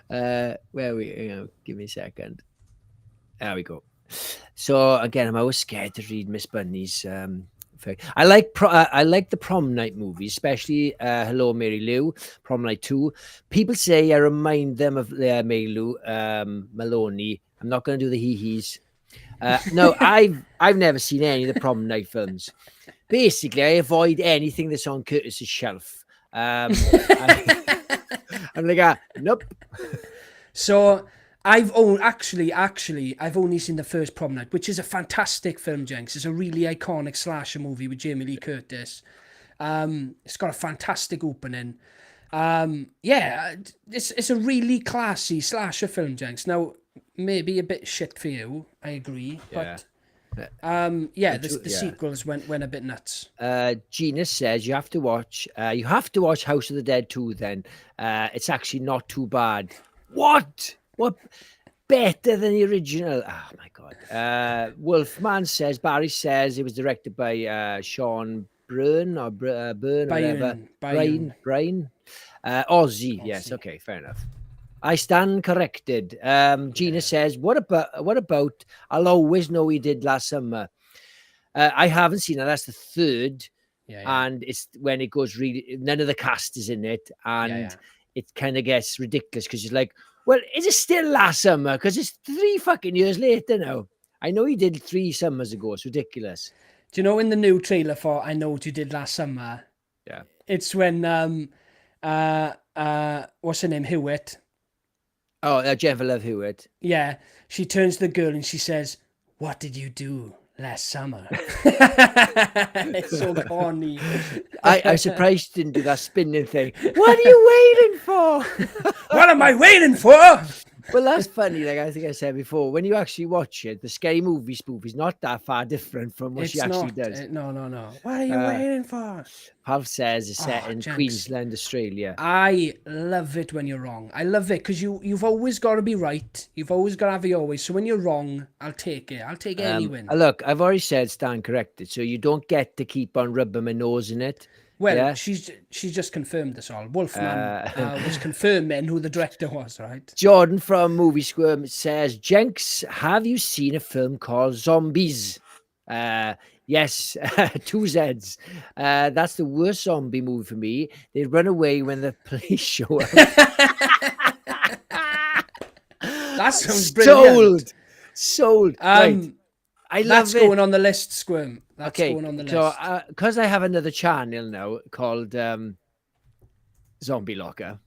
Where are we? Give me a second. There we go. So again, I'm always scared to read Miss Bunny's. I like the Prom Night movies, especially Hello Mary Lou, Prom Night 2. People say I remind them of Mary Lou Maloney. I'm not going to do the hee-hees. No, I've never seen any of the Prom Night films. Basically, I avoid anything that's on Curtis's shelf. I'm like, nope. So I've only seen the first Prom Night, which is a fantastic film, Jenks. It's a really iconic slasher movie with Jamie Lee Curtis. It's got a fantastic opening. It's a really classy slasher film, Jenks. Now, maybe a bit shit for you, I agree, but the sequels went a bit nuts. Gina says you have to watch House of the Dead 2 then. It's actually not too bad. What better than the original? Oh my god. Wolfman says, Barry says it was directed by Sean Byrne or Byrne or whatever. Brian. Aussie. Yes, okay, fair enough. I stand corrected. Gina says, what about I'll Always Know We Did Last Summer? I haven't seen it. That's the third. And it's when it goes really, none of the cast is in it. And it kind of gets ridiculous because you're like, well, is it still last summer? Because it's 3 fucking years later now. I know he did 3 summers ago. It's ridiculous. Do you know in the new trailer for I Know What You Did Last Summer? Yeah. It's when, what's her name? Hewitt. Oh, Jennifer Love Hewitt. Yeah. She turns to the girl and she says, what did you do last summer? It's so corny. I'm surprised she didn't do that spinning thing. What are you waiting for? What am I waiting for? Well, that's funny. Like I think I said before, when you actually watch it, the Scary Movie spoof is not that far different from what she actually does. No. What are you waiting for? Palf says it's set in Queensland, Australia. I love it when you're wrong. I love it because you've always got to be right. You've always got to have your way. So when you're wrong, I'll take it. I'll take any win. Look, I've already said stand corrected, so you don't get to keep on rubbing my nose in it. Well, she's just confirmed this all. Wolfman was confirming who the director was, right? Jordan from Movie Squirm says, Jenks, have you seen a film called Zombies? Yes, 2 Zs. That's the worst zombie movie for me. They run away when the police show up. That sounds brilliant. Sold. Right. I love That's going on the list, Squirm. That's okay, going on the list. So, because I have another channel now called Zombie Locker,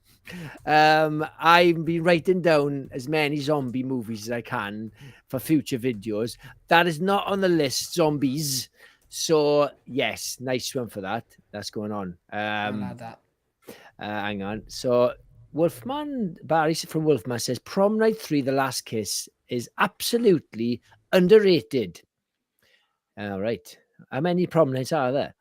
I've been writing down as many zombie movies as I can for future videos. That is not on the list, Zombies. So, yes, nice one for that. That's going on. I'll add that. Hang on. So, Barry from Wolfman says, Prom Night 3, The Last Kiss is absolutely underrated. All right. How many prom nights are there?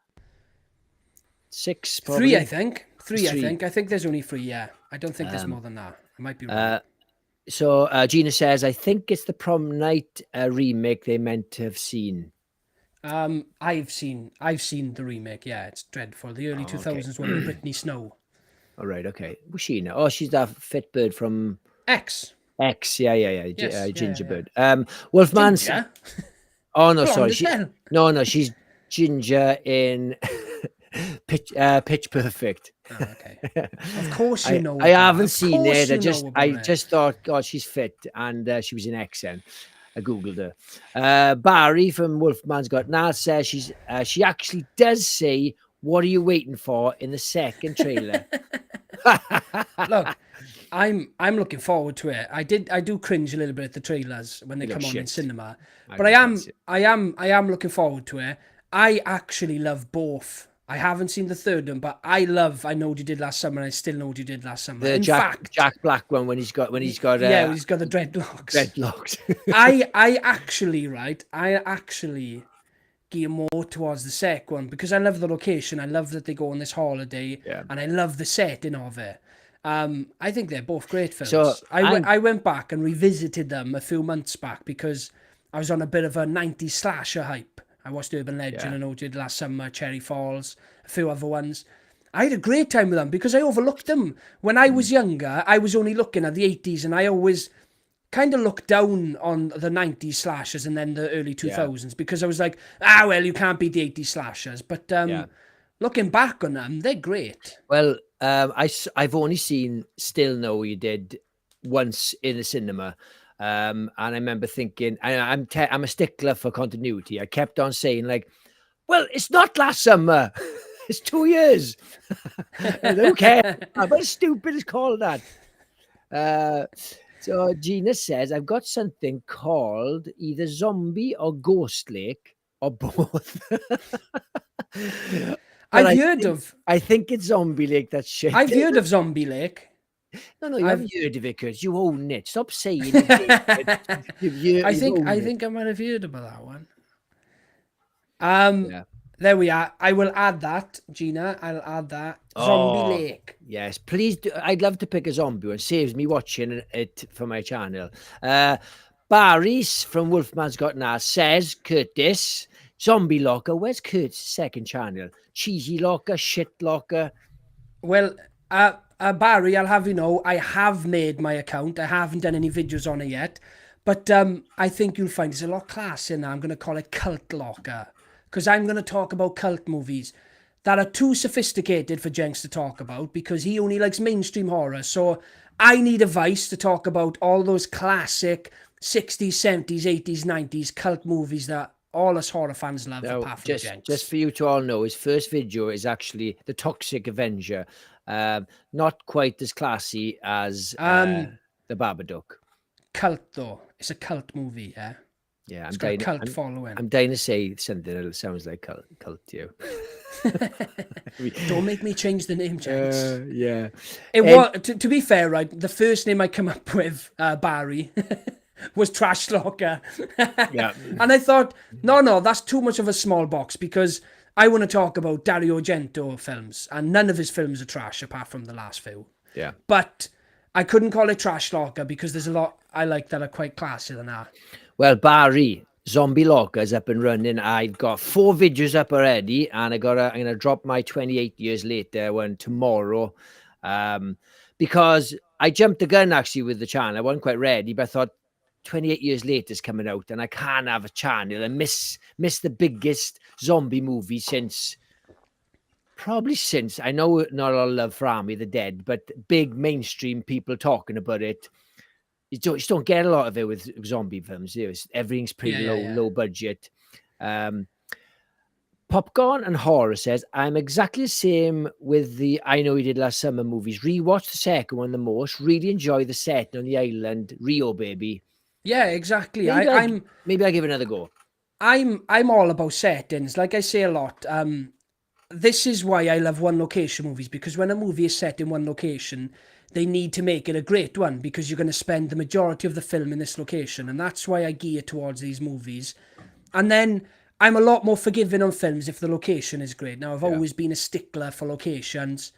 6, probably. 3, I think. 3, I think. I think there's only 3, yeah. I don't think there's more than that. I might be wrong. So Gina says, I think it's the Prom Night remake they meant to have seen. I've seen the remake, yeah. It's dreadful. The early 2000s one with Brittany Snow. All right, okay. Who's she now? Oh, she's that fit bird from... X, yeah. Yes, Gingerbird. Wolfman... Ginger? Oh, no, Blonde sorry. No, she's Ginger in Pitch Perfect. Oh, okay. Of course you know. I haven't seen it. I just thought, God, she's fit. And she was in XN. I Googled her. Barry from Wolfman's Got Now says she actually does say, what are you waiting for in the second trailer? Look, I'm looking forward to it. I do cringe a little bit at the trailers when they come on in cinema, but I am looking forward to it. I actually love both. I haven't seen the third one, but I Know What You Did Last Summer, and I still Know What You Did Last Summer. The Jack Black one when he's got when he's got the dreadlocks. I actually gear more towards the second one because I love the location. I love that they go on this holiday, and I love the setting of it. I think they're both great films. So I went back and revisited them a few months back because I was on a bit of a 90s slasher hype. I watched Urban Legend and Know What You Did Last Summer, Cherry Falls, a few other ones. I had a great time with them because I overlooked them. When I was younger, I was only looking at the 80s and I always kind of looked down on the 90s slashers and then the early 2000s because I was like, well, you can't beat the 80s slashers. But looking back on them, they're great. Well, I've only seen Still Know What You Did once in the cinema. And I remember thinking, I'm a stickler for continuity. I kept on saying like, well, it's not last summer. It's 2 years. Who cares? But stupid is called that. So Gina says, I've got something called either Zombie or Ghost Lake or both. I think it's Zombie Lake. That's shit. I've heard of Zombie Lake. No, you haven't heard of it because you own it. Stop saying it. I think I might have heard about that one. There we are. I will add that, Gina. I'll add that. Zombie Lake. Yes, please do. I'd love to pick a zombie one. Saves me watching it for my channel. Barry's from Wolfman's Got Now says, Curtis, Zombie Locker. Where's Curtis' second channel? Cheesy Locker, Shit Locker. Well, Barry, I'll have you know, I have made my account. I haven't done any videos on it yet. But I think you'll find it's a lot classier now. I'm going to call it Cult Locker. Because I'm going to talk about cult movies that are too sophisticated for Jenks to talk about because he only likes mainstream horror. So I need advice to talk about all those classic 60s, 70s, 80s, 90s cult movies that all us horror fans love, apart from Jenks. Just for you to all know, his first video is actually The Toxic Avenger. Not quite as classy as The Babadook. Cult, though. It's a cult movie, yeah? Yeah, it's got a cult following. I'm dying to say something that sounds like cult to you. Don't make me change the name, Jenks. Yeah. It was, to be fair, right, the first name I come up with, Barry, was Trash Locker. Yeah. And I thought, no, that's too much of a small box because I want to talk about Dario Argento films, and none of his films are trash apart from the last few. Yeah. But I couldn't call it Trash Locker because there's a lot I like that are quite classy than that. Well, Barry, Zombie Locker's up and running. I've got 4 videos up already, and I'm gonna drop my 28 years later one tomorrow, because I jumped the gun actually with the channel. I wasn't quite ready, but I thought 28 years later is coming out, and I can't have a channel and miss the biggest zombie movie since I know not a lot of love for Army of the Dead, but big mainstream people talking about it. You just don't get a lot of it with zombie films. Everything's pretty low budget. Popcorn and Horror says, I'm exactly the same with the I Know You Did Last Summer movies. Rewatch the second one the most. Really enjoy the set on the island. Rio, baby. Yeah, exactly. Maybe I'll give it another go. I'm all about settings. Like I say a lot. This is why I love one location movies, because when a movie is set in one location, they need to make it a great one, because you're going to spend the majority of the film in this location. And that's why I gear towards these movies. And then I'm a lot more forgiving on films if the location is great. Now, I've always been a stickler for locations.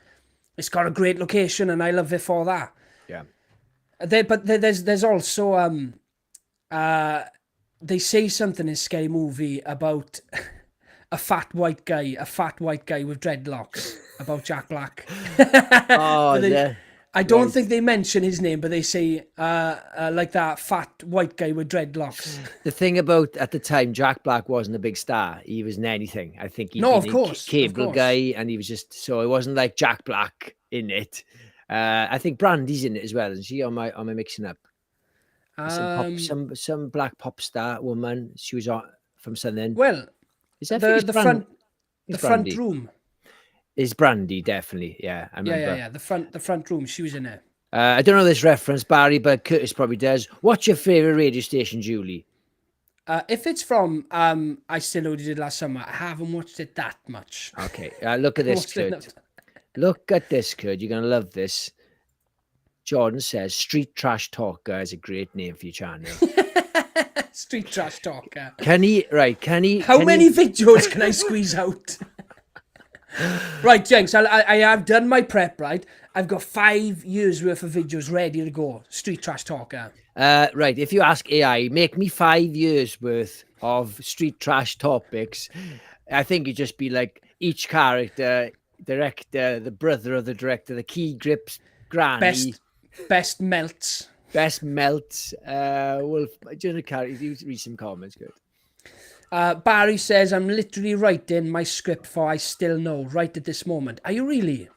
It's got a great location, and I love it for that. Yeah. But there's also they say something in Scary Movie about a fat white guy with dreadlocks, about Jack Black. I don't think they mention his name, but they say like that fat white guy with dreadlocks. The thing about at the time, Jack Black wasn't a big star. He wasn't anything. I think cable guy, and he was just so it wasn't like Jack Black in it. I think Brandy's in it as well, isn't she? Am I mixing up? Some black pop star woman. She was on from something. Well, is that the front room? Is Brandy definitely? Yeah, I remember. Yeah. The front room. She was in it. I don't know this reference, Barry, but Curtis probably does. What's your favorite radio station, Julie? If it's from I Still Know You Did Last Summer, I haven't watched it that much. Okay, look at this, Kurt. Look at this, Kurt. You're gonna love this. Jordan says, Street Trash Talker is a great name for your channel. Street Trash Talker. How many videos can I squeeze out? Right, Jenks, I have done my prep, right? I've got 5 years worth of videos ready to go. Street Trash Talker. Right, if you ask AI, make me 5 years worth of street trash topics, I think it'd just be like each character, director, the brother of the director, the key grips, granny. Best melts. Wolf. You read some comments, good. Barry says, I'm literally writing my script for I Still Know right at this moment. Are you really?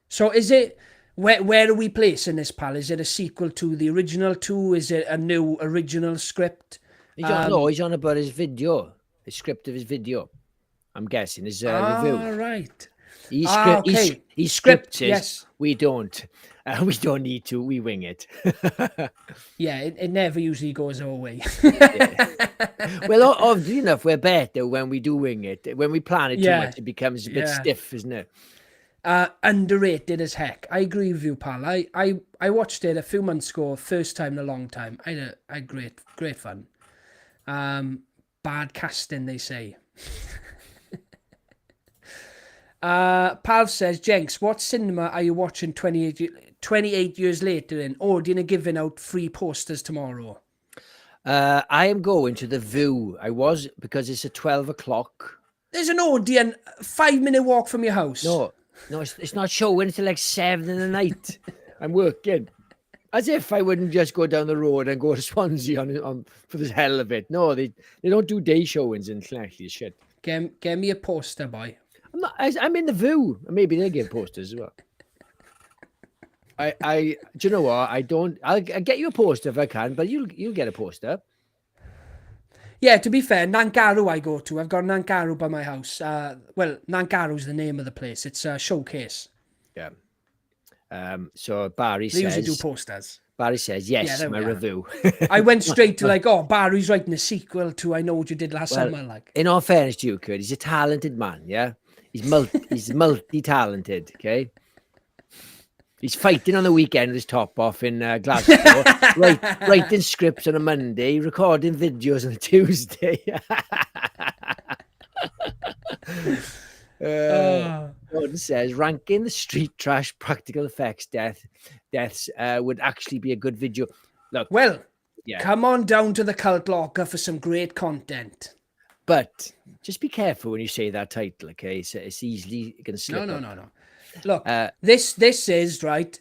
So is it, where are we placing this, pal? Is it a sequel to the original 2? Is it a new original script? He's on about his video, the script of his video. I'm guessing his review. Right. He scripts it. Yes. We don't. We don't need to. We wing it. Yeah, it never usually goes our way. Well, obviously enough, we're better when we do wing it. When we plan it too much, it becomes a bit stiff, isn't it? Underrated as heck. I agree with you, pal. I watched it a few months ago, first time in a long time. I had great fun. Bad casting, they say. Pal says, Jenks, what cinema are you watching 28 years later in? Odeon are giving out free posters tomorrow. I am going to the View. Because it's at 12 o'clock. There's an Odeon 5-minute walk from your house. No, it's not showing until like 7 in the night. I'm working. As if I wouldn't just go down the road and go to Swansea on for the hell of it. No, they don't do day showings in Llanelli shit. Get me a poster, boy. I'm in the View. Maybe they give posters as well. Do you know what? I'll get you a poster if I can, but you'll get a poster. Yeah, to be fair, Nangaru I go to. I've got Nangaru by my house. Well, Nangaru's the name of the place. It's a showcase. Yeah. So Barry says... They usually do posters. Barry says, yes, my review. I went straight to Barry's writing a sequel to I Know What You Did Last Summer. In all fairness to you, Kurt, he's a talented man, yeah? He's multi-talented, okay? He's fighting on the weekend with his top off in Glasgow, writing scripts on a Monday, recording videos on a Tuesday. Gordon says, ranking the street trash practical effects deaths would actually be a good video. Look, well, come on down to the Cult Locker for some great content. But just be careful when you say that title, okay? So it's easily going to slip up. No. Look, this is, right,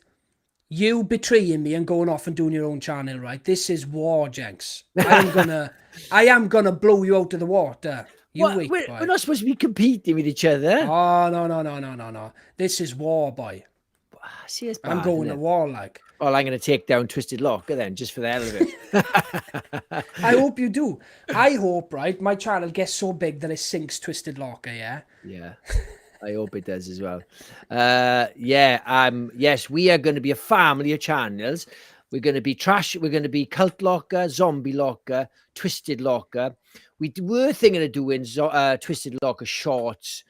you betraying me and going off and doing your own channel, right? This is war, Jenks. I am gonna blow you out of the water. Wait, we're not supposed to be competing with each other. Oh, no. This is war, boy. See, it's bad, I'm going to war, like. Well, I'm going to take down Twisted Locker then, just for the hell of it. I hope you do. I hope, right, my channel gets so big that it sinks Twisted Locker, yeah? Yeah, I hope it does as well. Yes, we are going to be a family of channels. We're going to be we're going to be Cult Locker, Zombie Locker, Twisted Locker. We were thinking of doing Twisted Locker shorts,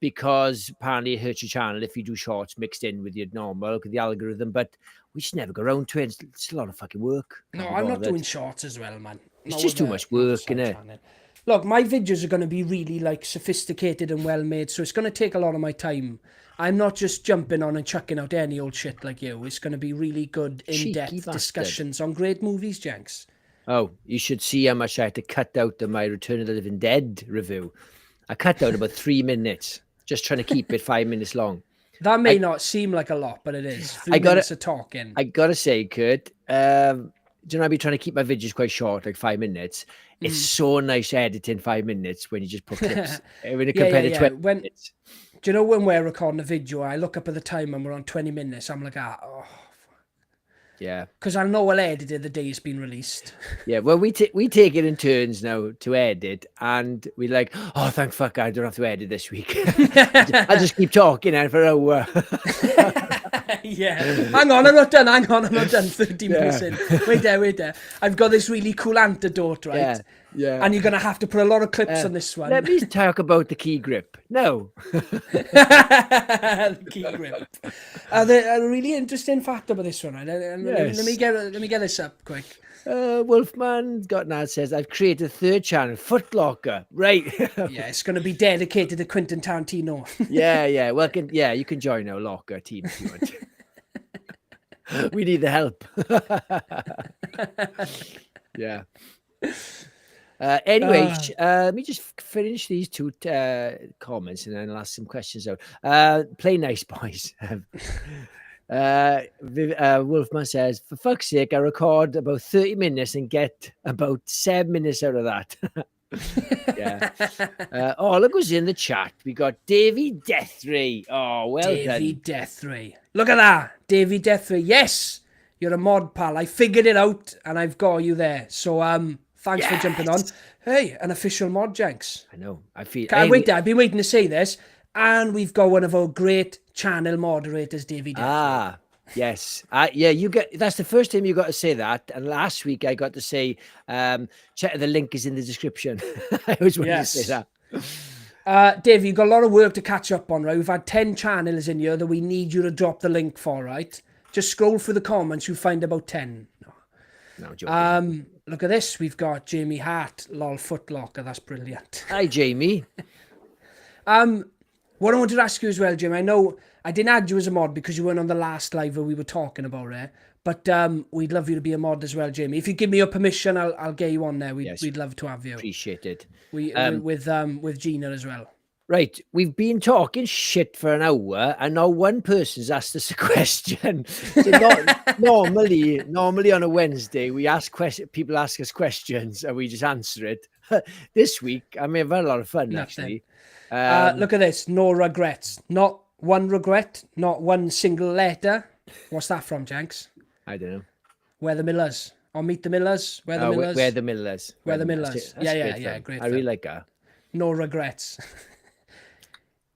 because apparently it hurts your channel if you do shorts mixed in with your normal, with the algorithm, but we just never go around to it. It's a lot of fucking work. No, I'm not doing shorts as well, man. It's just too much work, innit? Look, my videos are going to be really, like, sophisticated and well-made, so it's going to take a lot of my time. I'm not just jumping on and chucking out any old shit like you. It's going to be really good, in-depth discussions on great movies, Jenks. Oh, you should see how much I had to cut out of my Return of the Living Dead review. I cut out about 3 minutes. Just trying to keep it 5 minutes long. That may not seem like a lot, but it is. 3 minutes of talking. I gotta say, Kurt, do you know, I've been trying to keep my videos quite short, like 5 minutes. It's so nice editing 5 minutes when you just put clips. When you compare to 20 minutes. Do you know when we're recording a video, I look up at the time and we're on 20 minutes. I'm like, yeah. Because I know I'll edit it the day it's been released. Yeah, well, we take it in turns now to edit, and we're like, oh, thank fuck, I don't have to edit this week. I'll just keep talking for an hour. Yeah. Hang on, I'm not done. 30 minutes in. Wait there. I've got this really cool antidote, right? Yeah. And you're going to have to put a lot of clips on this one. Let me talk about the key grip. No. The key grip. A really interesting fact about this one, right? Yes. Let me get this up quick. Wolfman got now says, I've created a third channel, Footlocker. Right. Yeah, it's going to be dedicated to Quentin Tarantino. Yeah. Well, you can join our locker team if you want. We need the help. Yeah. Anyway, let me just finish these two comments and then I'll ask some questions out. Play nice, boys. Wolfman says, for fuck's sake, I record about 30 minutes and get about 7 minutes out of that. Yeah. Look who's in the chat. We got Davy Deathray. Oh, well done. Davy Deathray. Look at that. Davy Deathray. Yes, you're a mod, pal. I figured it out and I've got you there. So, thanks for jumping on. Hey, an official mod, Jenks. I know. I've been waiting to say this. And we've got one of our great channel moderators, Davy Deathray. Yes. That's the first time you got to say that. And last week I got to say, check the link is in the description. I always wanted to say that. Dave, you've got a lot of work to catch up on, right? We've had 10 channels in here that we need you to drop the link for, right? Just scroll through the comments, you'll find about 10. No, joking. Look at this. We've got Jamie Hart, lol Footlocker. That's brilliant. Hi, Jamie. What I wanted to ask you as well, Jim, I know I didn't add you as a mod because you weren't on the last live where we were talking about it, but we'd love you to be a mod as well, Jamie. If you give me your permission, I'll get you on there. We'd love to have you. Appreciate it. With Gina as well. Right, we've been talking shit for an hour, and now one person's asked us a question. So normally on a Wednesday, we ask people ask us questions, and we just answer it. This week, I mean, I've had a lot of fun actually. Look at this. No regrets. Not one regret. Not one single letter. What's that from, Jenks? I don't know. We're the Millers. Or Meet the Millers. We're the Millers. We're the Millers. We're the Millers. Yeah. Great. I really like that. No regrets.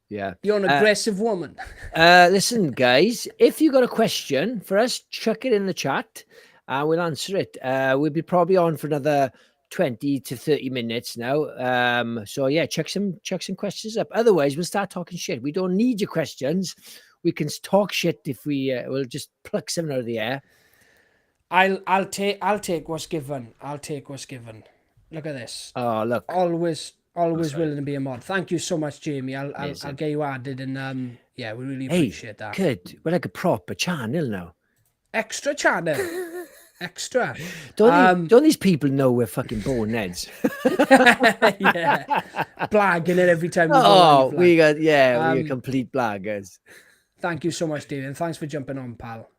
Yeah. You're an aggressive woman. Listen, guys, if you got a question for us, chuck it in the chat and we'll answer it. We'll be probably on for another 20 to 30 minutes now. So yeah, check some questions up. Otherwise, we'll start talking shit. We don't need your questions. We can talk shit if we'll just pluck something out of the air. I'll take what's given. I'll take what's given. Look at this. Oh, look. Always willing to be a mod. Thank you so much, Jamie. I'll get you added, and we really appreciate that. Good. We're like a proper channel now. Extra channel. Extra. Don't these people know we're fucking boneheads? Yeah. Blagging it every time we go live. Like. We are complete blaggers. Thank you so much, David, and thanks for jumping on, pal.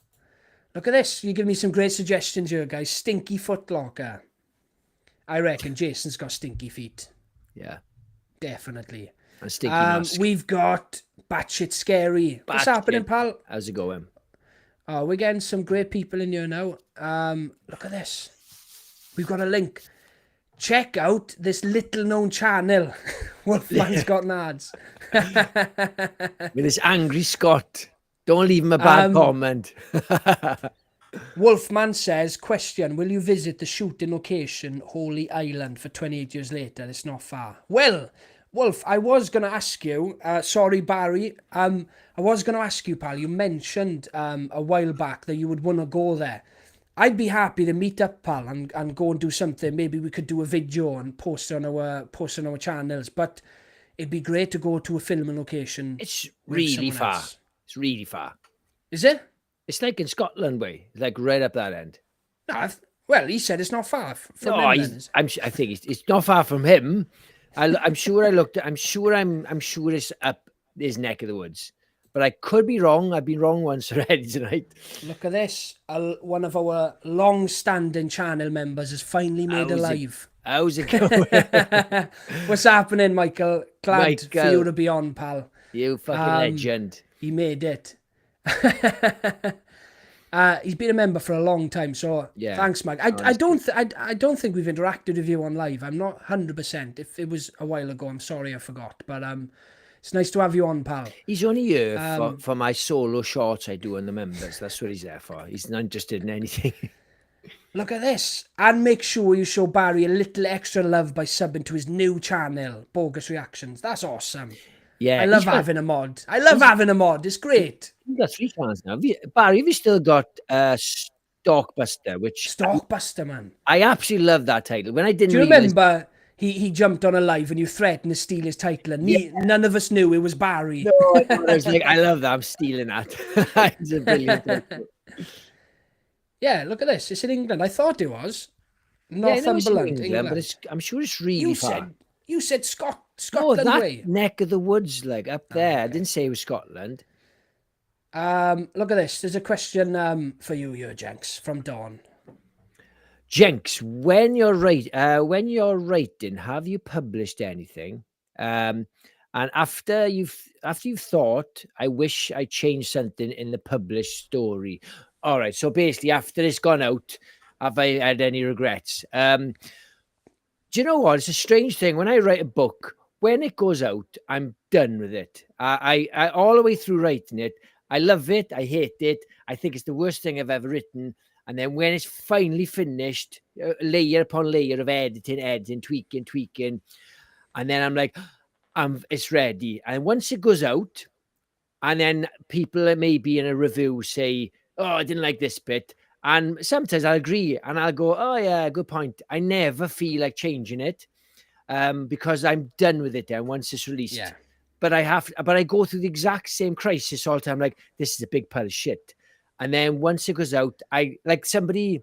Look at this. You give me some great suggestions here, guys. Stinky footlocker. I reckon Jason's got stinky feet. Yeah. Definitely. And stinky mask. We've got batshit scary. What's happening, pal? How's it going? Oh, we're getting some great people in here now. Look at this. We've got a link. Check out this little-known channel. Wolfman's got nads. With this angry Scott. Don't leave him a bad comment. Wolfman says, question, will you visit the shooting location, Holy Island, for 28 years later? It's not far. Well, Wolf, I was going to ask you, sorry, Barry, I was going to ask you, pal, you mentioned a while back that you would want to go there. I'd be happy to meet up, pal, and go and do something. Maybe we could do a video and post on our channels, but it'd be great to go to a filming location. It's really far. Else. It's really far. Is it? It's like in Scotland way, like right up that end. No, well, he said it's not far from him. I think it's not far from him. I'm sure I looked. I'm sure it's up his neck of the woods, but I could be wrong. I've been wrong once already tonight. Look at this. One of our long-standing channel members has finally made a live. How's it going? What's happening, Michael? Glad for you to be on, pal. You fucking legend. He made it. He's been a member for a long time, so yeah. Thanks, Mike. I don't think we've interacted with you on live. I'm not 100%. If it was a while ago, I'm sorry I forgot. But it's nice to have you on, pal. He's only here for my solo shorts I do on the members. That's what he's there for. He's not interested in anything. Look at this. And make sure you show Barry a little extra love by subbing to his new channel, Bogus Reactions. That's awesome. Yeah, I love having a mod. It's great. You've got 3 channels now. Barry, have you still got Stalkbuster? Stalkbuster, man. I absolutely love that title. When I didn't Do you remember he jumped on a live and you threatened to steal his title and none of us knew it was Barry? No, I was like, I love that. I'm stealing that. It's a brilliant title. Yeah, look at this. It's in England. I thought it was. Northumberland, England. But I'm sure it's really far. You said Scotland way. Neck of the woods, like up there. Okay. I didn't say it was Scotland. Look at this. There's a question for you here, Jenks, from Dawn. Jenks, when you're writing, have you published anything? And after you've thought, I wish I changed something in the published story. All right. So basically, after it's gone out, have I had any regrets? Do you know what? It's a strange thing. When I write a book, when it goes out, I'm done with it. I all the way through writing it, I love it. I hate it. I think it's the worst thing I've ever written. And then when it's finally finished, layer upon layer of editing, tweaking. And then I'm like, it's ready. And once it goes out, and then people maybe in a review say, oh, I didn't like this bit. And sometimes I'll agree and I'll go, oh, yeah, good point. I never feel like changing it because I'm done with it then once it's released. Yeah. But I go through the exact same crisis all the time. Like, this is a big pile of shit. And then once it goes out, somebody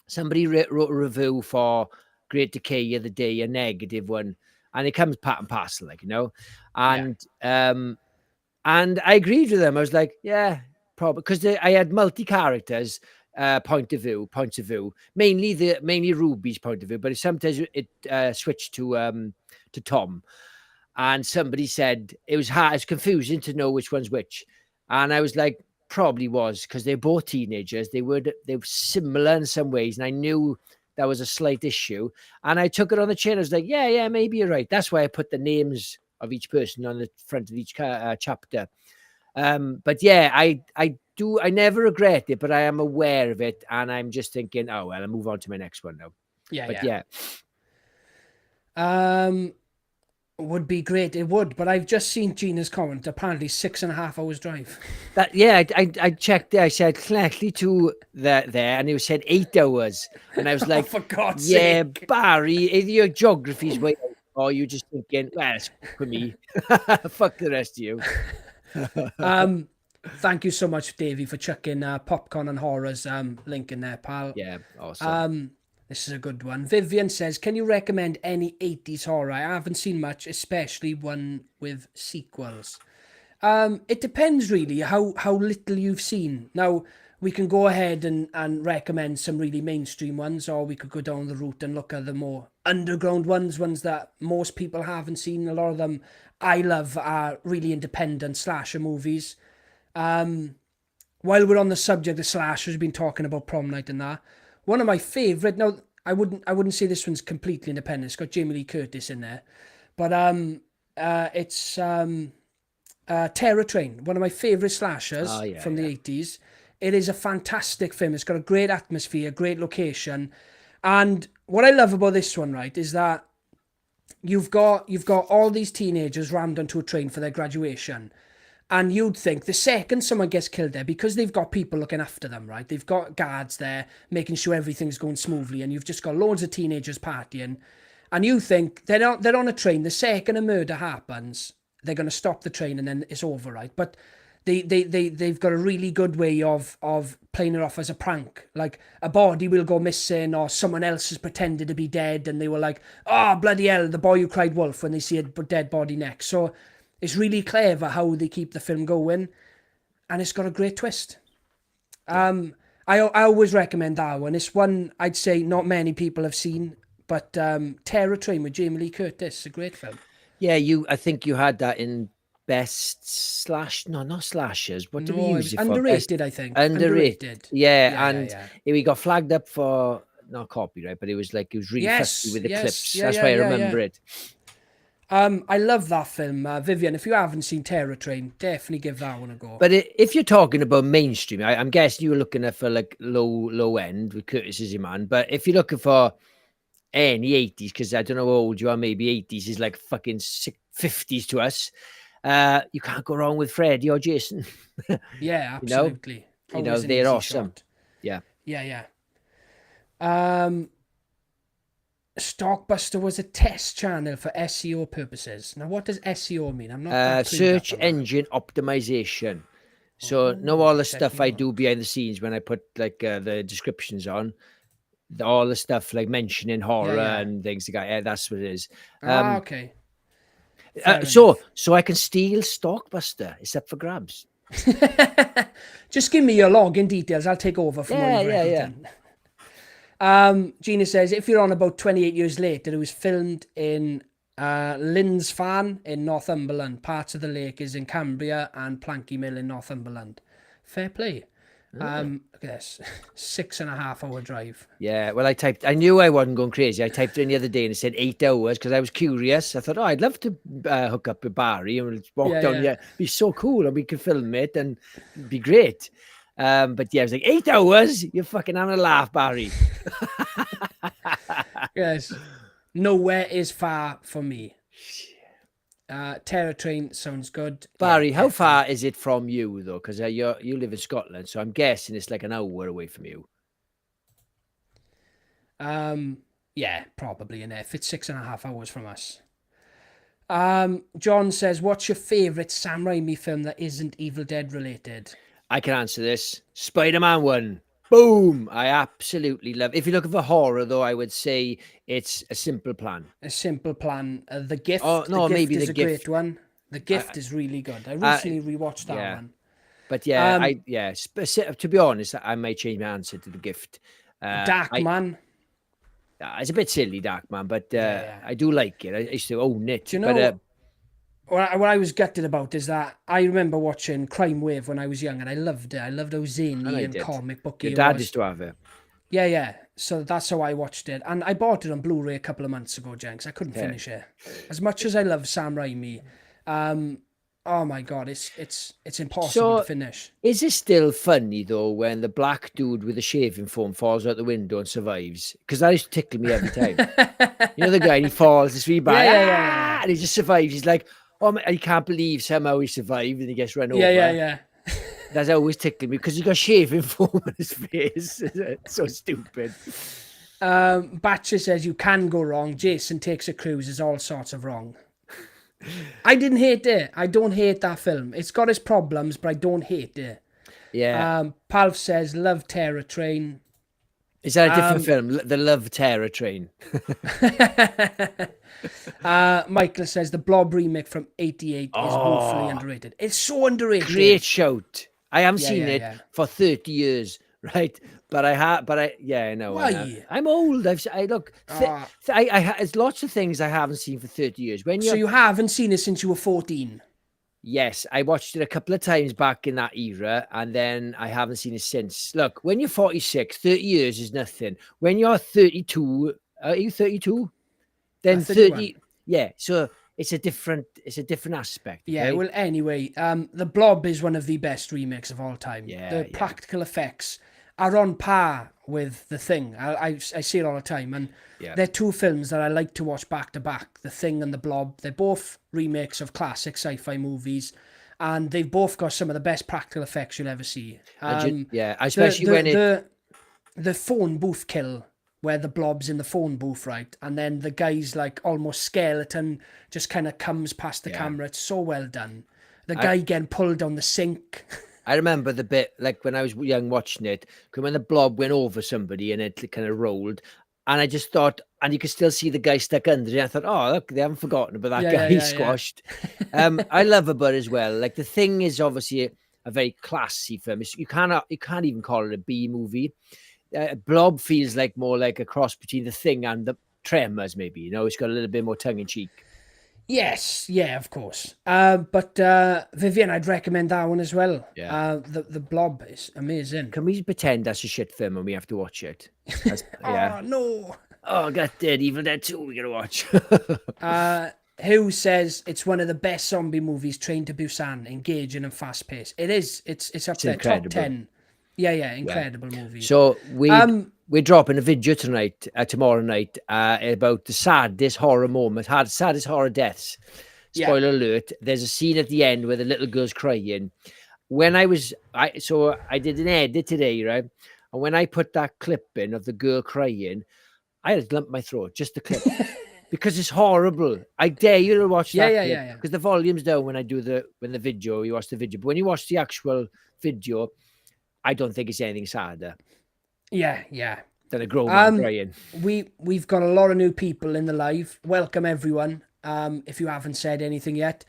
wrote a review for Great Decay the other day, a negative one, and it comes part and parcel, like, you know. And and I agreed with them. I was like, yeah, probably, because I had multi-characters points of view, mainly Ruby's point of view, but sometimes it switched to Tom. And somebody said it was hard, it's confusing to know which one's which. And I was like, probably was, because they're both teenagers. They were similar in some ways, and I knew that was a slight issue. And I took it on the chin. I was like, yeah, maybe you're right. That's why I put the names of each person on the front of each chapter. But yeah, I never regret it, but I am aware of it, and I'm just thinking, oh well, I'll move on to my next one now. Yeah. Would be great. It would, but I've just seen Gina's comment. Apparently 6.5 hours drive. I checked there. I said correctly to there, and it said 8 hours, and I was like, for God's sake, Barry, either your geography's way out, or you just thinking, well, it's for me. Fuck the rest of you. Thank you so much, Davey, for chucking Popcorn and Horrors link in there, pal. Yeah, awesome. This is a good one. Vivian says, can you recommend any 80s horror? I haven't seen much, especially one with sequels. It depends really how little you've seen. Now, we can go ahead and recommend some really mainstream ones, or we could go down the route and look at the more underground ones that most people haven't seen. A lot of them I love are really independent slasher movies. While we're on the subject of slashers, we've been talking about Prom Night and that. One of my favourite, now I wouldn't say this one's completely independent. It's got Jamie Lee Curtis in there, but it's Terror Train, one of my favourite slashers from the 80s. It is a fantastic film. It's got a great atmosphere, great location, and what I love about this one, right, is that you've got all these teenagers rammed onto a train for their graduation. And you'd think the second someone gets killed there, because they've got people looking after them, right? They've got guards there making sure everything's going smoothly, and you've just got loads of teenagers partying. And you think they're on a train. The second a murder happens, they're going to stop the train and then it's over, right? But they've got a really good way of playing it off as a prank. Like a body will go missing, or someone else has pretended to be dead, and they were like, oh, bloody hell, the boy who cried wolf, when they see a dead body next. So it's really clever how they keep the film going, and it's got a great twist. I always recommend that one. It's one I'd say not many people have seen, but Terror Train with Jamie Lee Curtis is a great film. Yeah, I think you had that in best not slashers. What did we use it for? Underrated, I think. Underrated. Yeah, we got flagged up for not copyright, but it was really fussy with the clips. That's why I remember it. I love that film, Vivian. If you haven't seen Terror Train, definitely give that one a go. But if you're talking about mainstream, I'm guessing you were looking at for low end with Curtis as your man. But if you're looking for any 80s, because I don't know how old you are, maybe 80s is like fucking 50s to us. You can't go wrong with Freddy or Jason. Yeah, absolutely. They're awesome. Shot. Yeah. Stockbuster was a test channel for SEO purposes. Now, what does SEO mean? I'm not search engine optimization. So know all the stuff I do behind the scenes when I put the descriptions on, all the stuff like mentioning horror and things like that. Yeah, that's what it is. Okay. So I can steal Stockbuster. It's up for grabs. Just give me your login details. I'll take over from Gina says, if you're on about 28 years later, it was filmed in Lynn's Farn in Northumberland. Parts of the lake is in Cumbria and Planky Mill in Northumberland. Fair play. I guess 6.5 hour drive. Yeah, well, I knew I wasn't going crazy. I typed it in the other day and it said 8 hours because I was curious. I thought, I'd love to hook up with Barry and walk down here. It'd be so cool and we could film it and it'd be great. But yeah, I was like, 8 hours? You're fucking having a laugh, Barry. Yes. Nowhere is far from me. Terror Train sounds good. Barry, how far is it from you, though? Because you live in Scotland, so I'm guessing it's like an hour away from you. Yeah, probably. And if it's 6.5 hours from us. John says, what's your favourite Sam Raimi film that isn't Evil Dead related? I can answer this. Spider-Man 1. Boom! I absolutely love it. If you're looking for horror, though, I would say it's A Simple Plan. A Simple Plan. The Gift. Oh, no, maybe The Gift is a great one. The Gift is really good. I recently rewatched that one. But yeah, to be honest, I may change my answer to The Gift. Darkman. It's a bit silly, Darkman, but I do like it. I used to own it. Do you know what I was gutted about is that I remember watching Crime Wave when I was young and I loved it. I loved how zany and comic booky Your dad used to have it. Yeah. So that's how I watched it. And I bought it on Blu-ray a couple of months ago, Jenks. I couldn't finish it. As much as I love Sam Raimi, oh my God, it's impossible to finish. Is it still funny, though, when the black dude with the shaving foam falls out the window and survives? Because that used to tickle me every time. You know the guy, and he falls, it's really bad, and he just survives. He's like, oh, I can't believe somehow he survived and he gets run over. Yeah. That's always tickled me because he got shaving foam on his face. It's so stupid. Batcher says you can go wrong. Jason Takes a Cruise is all sorts of wrong. I didn't hate it. I don't hate that film. It's got its problems, but I don't hate it. Yeah. Palv says, love Terror Train. Is that a different film? The Love Terror Train. Michael says the Blob remake from '88 is woefully underrated. It's so underrated. Great shout. I haven't seen it for 30 years, right? But I know. Why? I'm old. There's lots of things I haven't seen for 30 years. So you haven't seen it since you were 14? Yes, I watched it a couple of times back in that era, and then I haven't seen it since. Look, when you're 46, 30 years is nothing. When you're 32, are you 32? Then 30, so it's a different aspect. Yeah, okay? well, anyway, The Blob is one of the best remakes of all time. Yeah, the practical effects are on par with The Thing. I see it all the time, and they're two films that I like to watch back to back. The Thing and The Blob. They're both remakes of classic sci-fi movies, and they've both got some of the best practical effects you'll ever see. Especially when the phone booth kill, where the Blob's in the phone booth, right? And then the guy's like almost skeleton just kind of comes past the camera. It's so well done. The guy getting pulled down the sink. I remember the bit, like when I was young watching it, when the Blob went over somebody and it kind of rolled. And I just thought, and you could still see the guy stuck under it. I thought, oh, look, they haven't forgotten about that guy squashed. I love it as well. Like, The Thing is obviously a very classy film. You can't even call it a B movie. Blob feels like more like a cross between The Thing and the Tremors, maybe. You know, it's got a little bit more tongue in cheek. Yes, yeah, of course. But Vivian, I'd recommend that one as well. Yeah. The Blob is amazing. Can we pretend that's a shit film and we have to watch it? Oh, no. Oh, got Dead, Evil Dead 2 we're going to watch. Who says it's one of the best zombie movies, Train to Busan, engaging and fast-paced. It is. It's up there, incredible. Top 10. Yeah, incredible movie. So we're dropping a video tonight, tomorrow night, about the saddest horror moment, saddest horror deaths. Spoiler alert: there's a scene at the end where the little girl's crying. When I did an edit today, right? And when I put that clip in of the girl crying, I had a lump in my throat, just the clip, because it's horrible. I dare you to watch that clip, because the volume's down when you watch the video. But when you watch the actual video, I don't think it's anything sadder. Yeah. Than a grown man crying. We've got a lot of new people in the live. Welcome everyone. If you haven't said anything yet,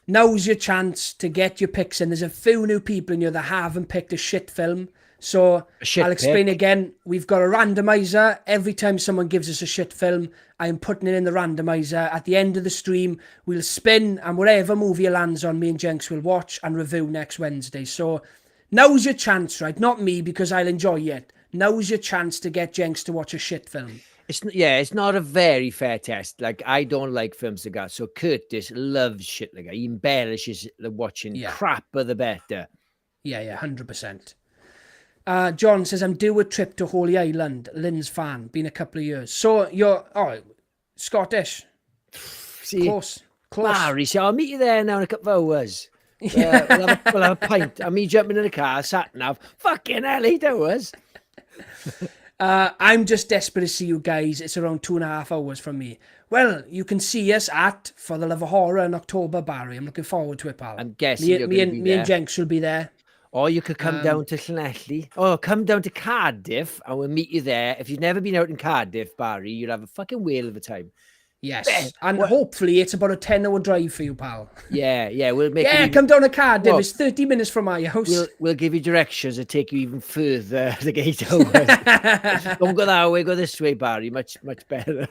now's your chance to get your picks in. There's a few new people in here that haven't picked a shit film. So I'll explain again. We've got a randomizer. Every time someone gives us a shit film, I'm putting it in the randomizer. At the end of the stream, we'll spin, and whatever movie it lands on, me and Jenks will watch and review next Wednesday. So now's your chance, right? Not me, because I'll enjoy it. Now's your chance to get Jenks to watch a shit film. It's not a very fair test. Like, I don't like films like that. So Curtis loves shit like that. He embellishes the watching. Crapper the better. Yeah, 100%. John says, I'm due a trip to Holy Island. Lynn's fan. Been a couple of years. So you're Scottish. See, close. Barry, so I'll meet you there now in a couple of hours. We'll have a pint. And me jumping in the car, sat nav. Fucking hell, 8 hours. I'm just desperate to see you guys. It's around 2.5 hours from me. Well, you can see us at For the Love of Horror in October, Barry. I'm looking forward to it, pal. I'm guessing me and Jenks will be there. Or you could come down to Llanelli. Or come down to Cardiff and we'll meet you there. If you've never been out in Cardiff, Barry, you'll have a fucking whale of a time. Yes, and hopefully it's about a 10-hour drive for you, pal. Yeah, we'll make it. Come down to Cardiff. It's 30 minutes from my house. We'll give you directions and take you even further the gate over. Don't go that way, go this way, Barry. Much better.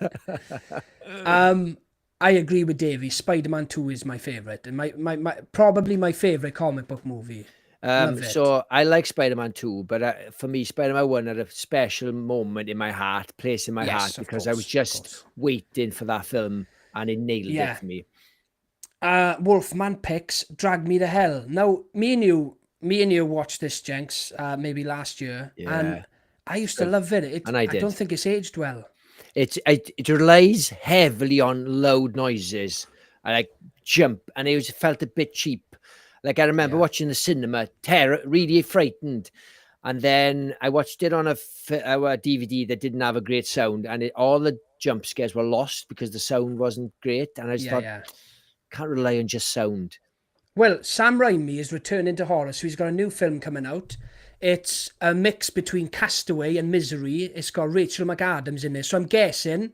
I agree with Davies. Spider-Man 2 is my favourite, and probably my favourite comic book movie. So I like Spider-Man 2, but for me, Spider-Man 1 had a special moment in my heart, place in my heart, because I was just waiting for that film and it nailed it for me. Wolfman picks Drag Me to Hell. Now, me and you watched this, Jenks, maybe last year, and I used to love it. I don't think it's aged well. It relies heavily on loud noises. I like jump, and it felt a bit cheap. Like, I remember watching the cinema, really frightened. And then I watched it on a DVD that didn't have a great sound. And all the jump scares were lost because the sound wasn't great. And I just thought, can't rely on just sound. Well, Sam Raimi is returning to horror, so he's got a new film coming out. It's a mix between Castaway and Misery. It's got Rachel McAdams in there. So I'm guessing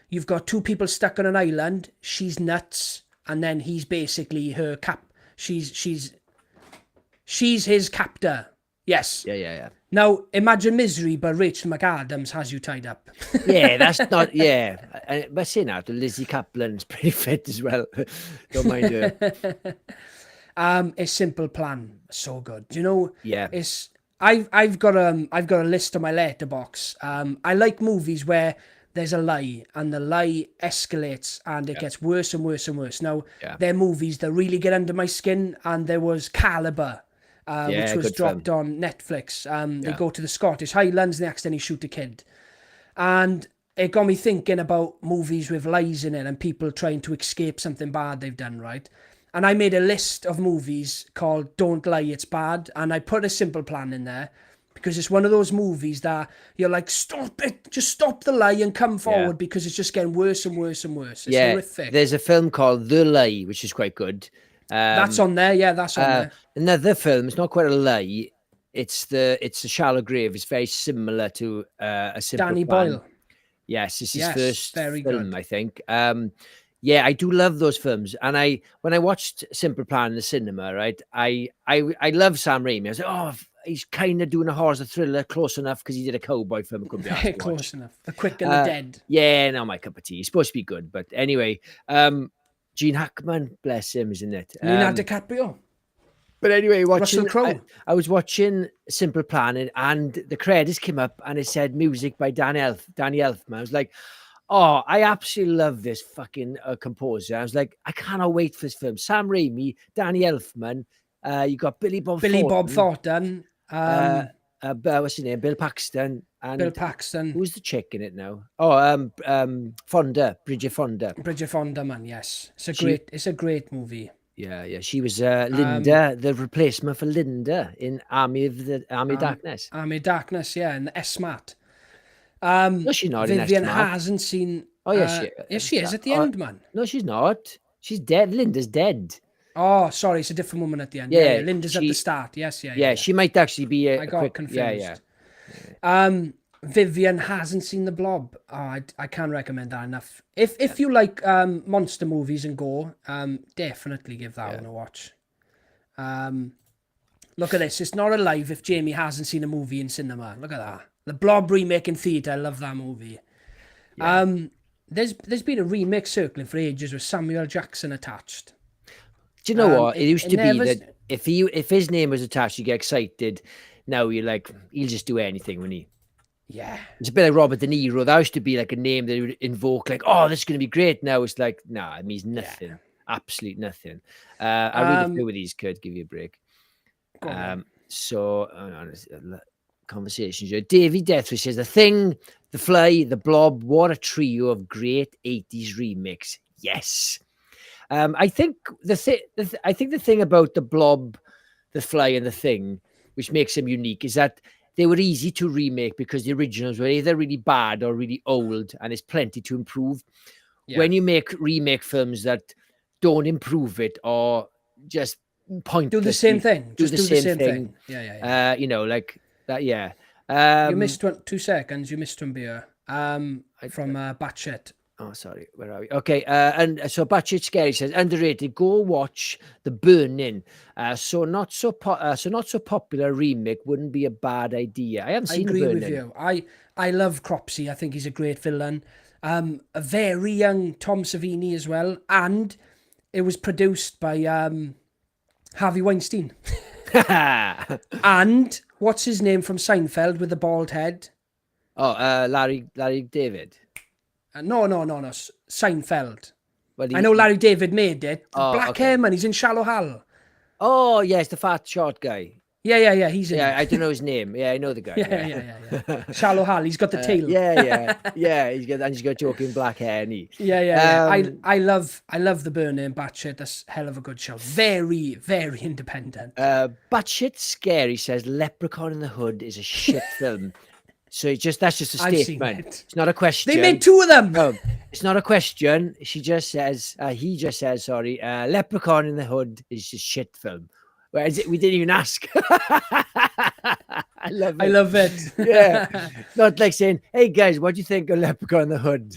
you've got two people stuck on an island. She's nuts, and then he's basically her she's his captor. Yes. Yeah. Now, imagine Misery, but Rachel McAdams has you tied up. Yeah, that's not, yeah. But saying that, Lizzie Kaplan's pretty fit as well. Don't mind her. A Simple Plan, so good. Do you know? Yeah. I've got a list on my letterbox. I like movies where there's a lie and the lie escalates and it gets worse and worse and worse. Now, they're movies that really get under my skin, and there was Caliber, which was dropped on Netflix. They go to the Scottish Highlands and they accidentally shoot a kid. And it got me thinking about movies with lies in it and people trying to escape something bad they've done, right? And I made a list of movies called Don't Lie, It's Bad. And I put A Simple Plan in there because it's one of those movies that you're like, stop it, just stop the lie and come forward because it's just getting worse and worse and worse. It's horrific. There's a film called The Lie, which is quite good. That's on there, that's on there. Another film, it's not quite a lie. It's a Shallow Grave. It's very similar to A Simple Danny Plan. Boyle. Yes, it's his first very film, good. I think. Yeah, I do love those films. And when I watched Simple Plan in the cinema, right, I love Sam Raimi. I was like, oh, he's kind of doing a horror thriller close enough because he did a cowboy film. Could be asked close enough. The Quick and the Dead. Yeah, not my cup of tea. He's supposed to be good. But anyway, Gene Hackman, bless him, isn't it? Leonardo DiCaprio. But anyway, Russell Crowe. I was watching Simple Plan and the credits came up and it said music by Danny Elfman. I was like, oh, I absolutely love this fucking composer. I was like, I cannot wait for this film. Sam Raimi, Danny Elfman, you got Billy Bob Thornton. What's his name? Bill Paxton. And Bill Paxton. Who's the chick in it now? Oh, Fonda, Bridget Fonda. Bridget Fonda, man, yes. It's a great movie. Yeah. She was Linda, the replacement for Linda in Army of Darkness. Army of Darkness, yeah, and the S-Mat. No, she's not. Vivian hasn't seen. Oh, yes, she is at the end, man. No, she's not. She's dead. Linda's dead. Oh, sorry, it's a different woman at the end. Yeah, Linda's at the start. Yes, yeah. She might actually be I got confused. Yeah. Vivian hasn't seen The Blob. Oh, I can't recommend that enough. If you like monster movies and gore, definitely give that one a watch. Look at this. It's not alive if Jamie hasn't seen a movie in cinema. Look at that. The Blob remake in theatre. I love that movie. Yeah. There's been a remake circling for ages with Samuel Jackson attached. Do you know what? It used to be that if his name was attached, you get excited. Now you're like, he'll just do anything, wouldn't he? Yeah. It's a bit like Robert De Niro. That used to be like a name that would invoke, like, oh, this is going to be great. Now it's like, nah, it means nothing. Yeah. Absolute nothing. I really feel with these, Kurt, give you a break. Conversations. Davey Deathwish says, The Thing, The Fly, The Blob, what a trio of great 80s remakes. Yes. I think the thing about The Blob, The Fly, and The Thing, which makes them unique, is that they were easy to remake because the originals were either really bad or really old, and there's plenty to improve. Yeah. When you make remake films that don't improve it or just pointlessly do the same thing, do the same thing. Yeah. Like that. Yeah. You missed 2 seconds. You missed one beer. From Batshit. Oh, sorry. Where are we? Okay. And so Batshit Scary says, underrated. Go watch The Burning. So not so popular remake wouldn't be a bad idea. I haven't seen The Burning. I agree with you. I love Cropsey. I think he's a great villain. A very young Tom Savini as well, and it was produced by Harvey Weinstein. And what's his name from Seinfeld with the bald head? Oh, Larry David. No. Seinfeld. Well, I know Larry David made it. Black hair man, he's in Shallow Hal. Oh, yes, the fat short guy. Yeah, he's in it. I don't know his name. Yeah, I know the guy. Yeah. Shallow Hal, he's got the tail. Yeah, he's got joking black hair, and I love The Burning, Batshit. That's a hell of a good show. Very, very independent. Batshit Scary says Leprechaun in the Hood is a shit film. So that's just a statement. It's not a question. They made 2 of them. It's not a question. She just says, he just says, sorry, Leprechaun in the Hood is just shit film. Whereas we didn't even ask. I love it. I love it. Yeah. Not like saying, hey guys, what do you think of Leprechaun in the Hood?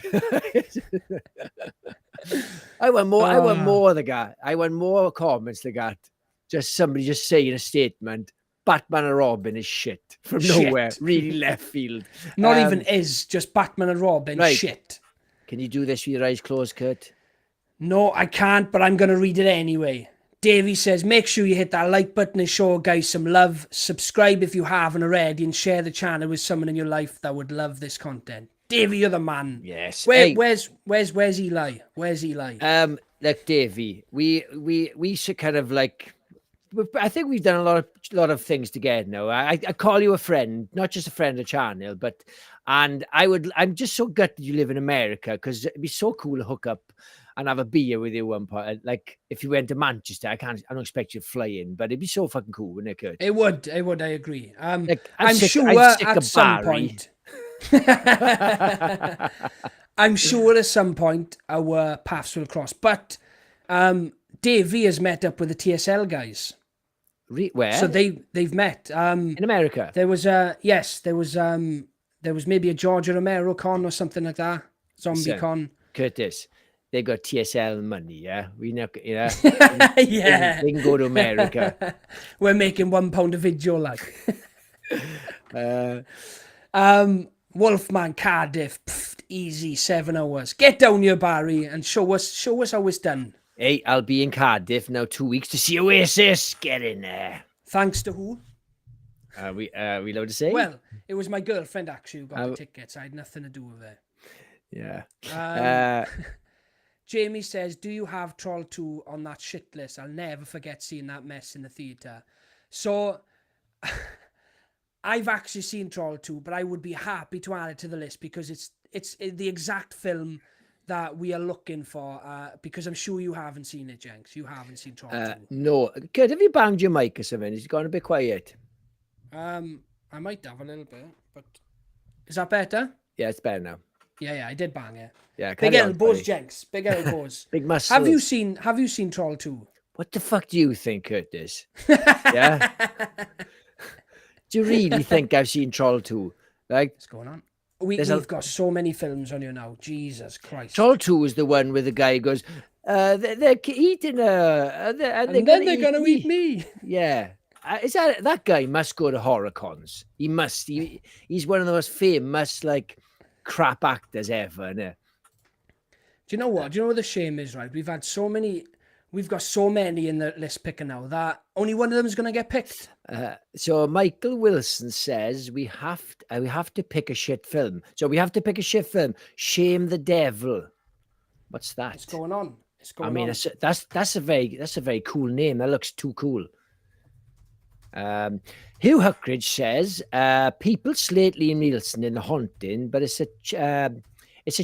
I want more of the guy. I want more comments like that. Just somebody just saying a statement. Batman and Robin is shit from nowhere. Really left field. Not even is, just Batman and Robin shit. Can you do this with your eyes closed, Kurt? No, I can't, but I'm going to read it anyway. Davies says, make sure you hit that like button and show guys some love. Subscribe if you haven't already and share the channel with someone in your life that would love this content. Davey, you're the man. Yes. Where's Eli? Where's Eli? Look, Davey, we should kind of like, I think we've done a lot of things together now. I call you a friend, not just a friend of the channel, I'm just so gutted you live in America because it'd be so cool to hook up and have a beer with you one part. Like if you went to Manchester, I don't expect you to fly in, but it'd be so fucking cool, wouldn't it, Kurt? It would, I agree. I'm sick sure at some Barry. point. I'm sure at some point our paths will cross. But Davey has met up with the TSL guys. Where? So they've met. In America. There was maybe a Georgia Romero con or something like that. Zombie con. Curtis, they've got TSL money, yeah? We know, yeah. They can go to America. We're making £1 a video, like. Wolfman, Cardiff, easy, 7 hours. Get down here, Barry, and show us how it's done. Hey, I'll be in Cardiff now 2 weeks to see Oasis. Get in there. Thanks to who? We allowed to say? Well, it was my girlfriend actually who got the tickets. I had nothing to do with it. Yeah. Jamie says, do you have Troll 2 on that shit list? I'll never forget seeing that mess in the theatre. So, I've actually seen Troll 2, but I would be happy to add it to the list because it's the exact film that we are looking for, because I'm sure you haven't seen it, Jenks. You haven't seen Troll 2. No. Kurt, have you banged your mic or something? It's gone a bit quiet. I might have a little bit, but is that better? Yeah, it's better now. Yeah, I did bang it. Yeah, big elbows, Jenks. Big elbows. Big muscles. Have you seen Troll 2? What the fuck do you think, Curtis? Yeah? Do you really think I've seen Troll 2? Like, what's going on? We've got so many films on here now. Jesus Christ. Troll 2 is the one where the guy goes, they're eating and then they're going to eat me. Yeah. Is that guy must go to horror cons. He must. He's one of the most famous, like, crap actors ever, isn't it? Do you know what? Do you know what the shame is, right? We've got so many in the list picker now that only one of them is going to get picked. So Michael Wilson says we have to pick a shit film. So we have to pick a shit film. Shame the Devil. What's that? What's going on? That's a very cool name. That looks too cool. Hugh Huckridge says people slate Liam Neeson in The Haunting, but it's a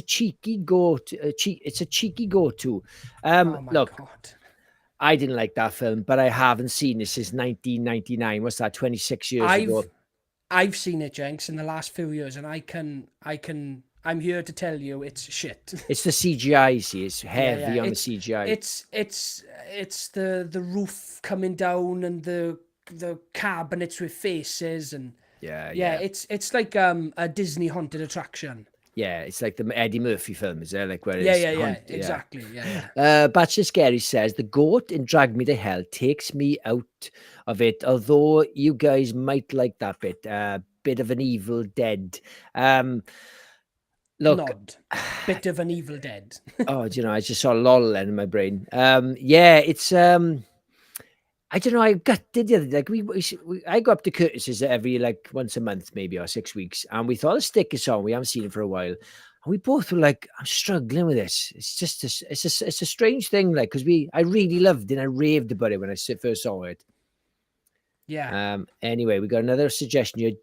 cheeky go-to. It's a cheeky go-to. Look, God. I didn't like that film, but I haven't seen it since 1999. What's that? 26 years ago. I've seen it, Jenks, in the last few years, and I'm here to tell you it's shit. It's the CGI, see, it's heavy on the CGI. It's the roof coming down and the cabinets with faces and it's like a Disney haunted attraction. Yeah, it's like the Eddie Murphy film, is there? Like where exactly. Bachelor Scary says the goat in Drag Me to Hell takes me out of it, although you guys might like that bit of an Evil Dead. Look, bit of an Evil Dead. Oh, do you know, I just saw LOL in my brain. It's I don't know. I gutted the other day. I go up to Curtis's every once a month, maybe, or 6 weeks, and we thought, let's stick this on. We haven't seen it for a while, and we both were like, I'm struggling with this. It's just it's a strange thing, because I really loved it. And I raved about it when I first saw it. Yeah. Anyway, we got another suggestion here.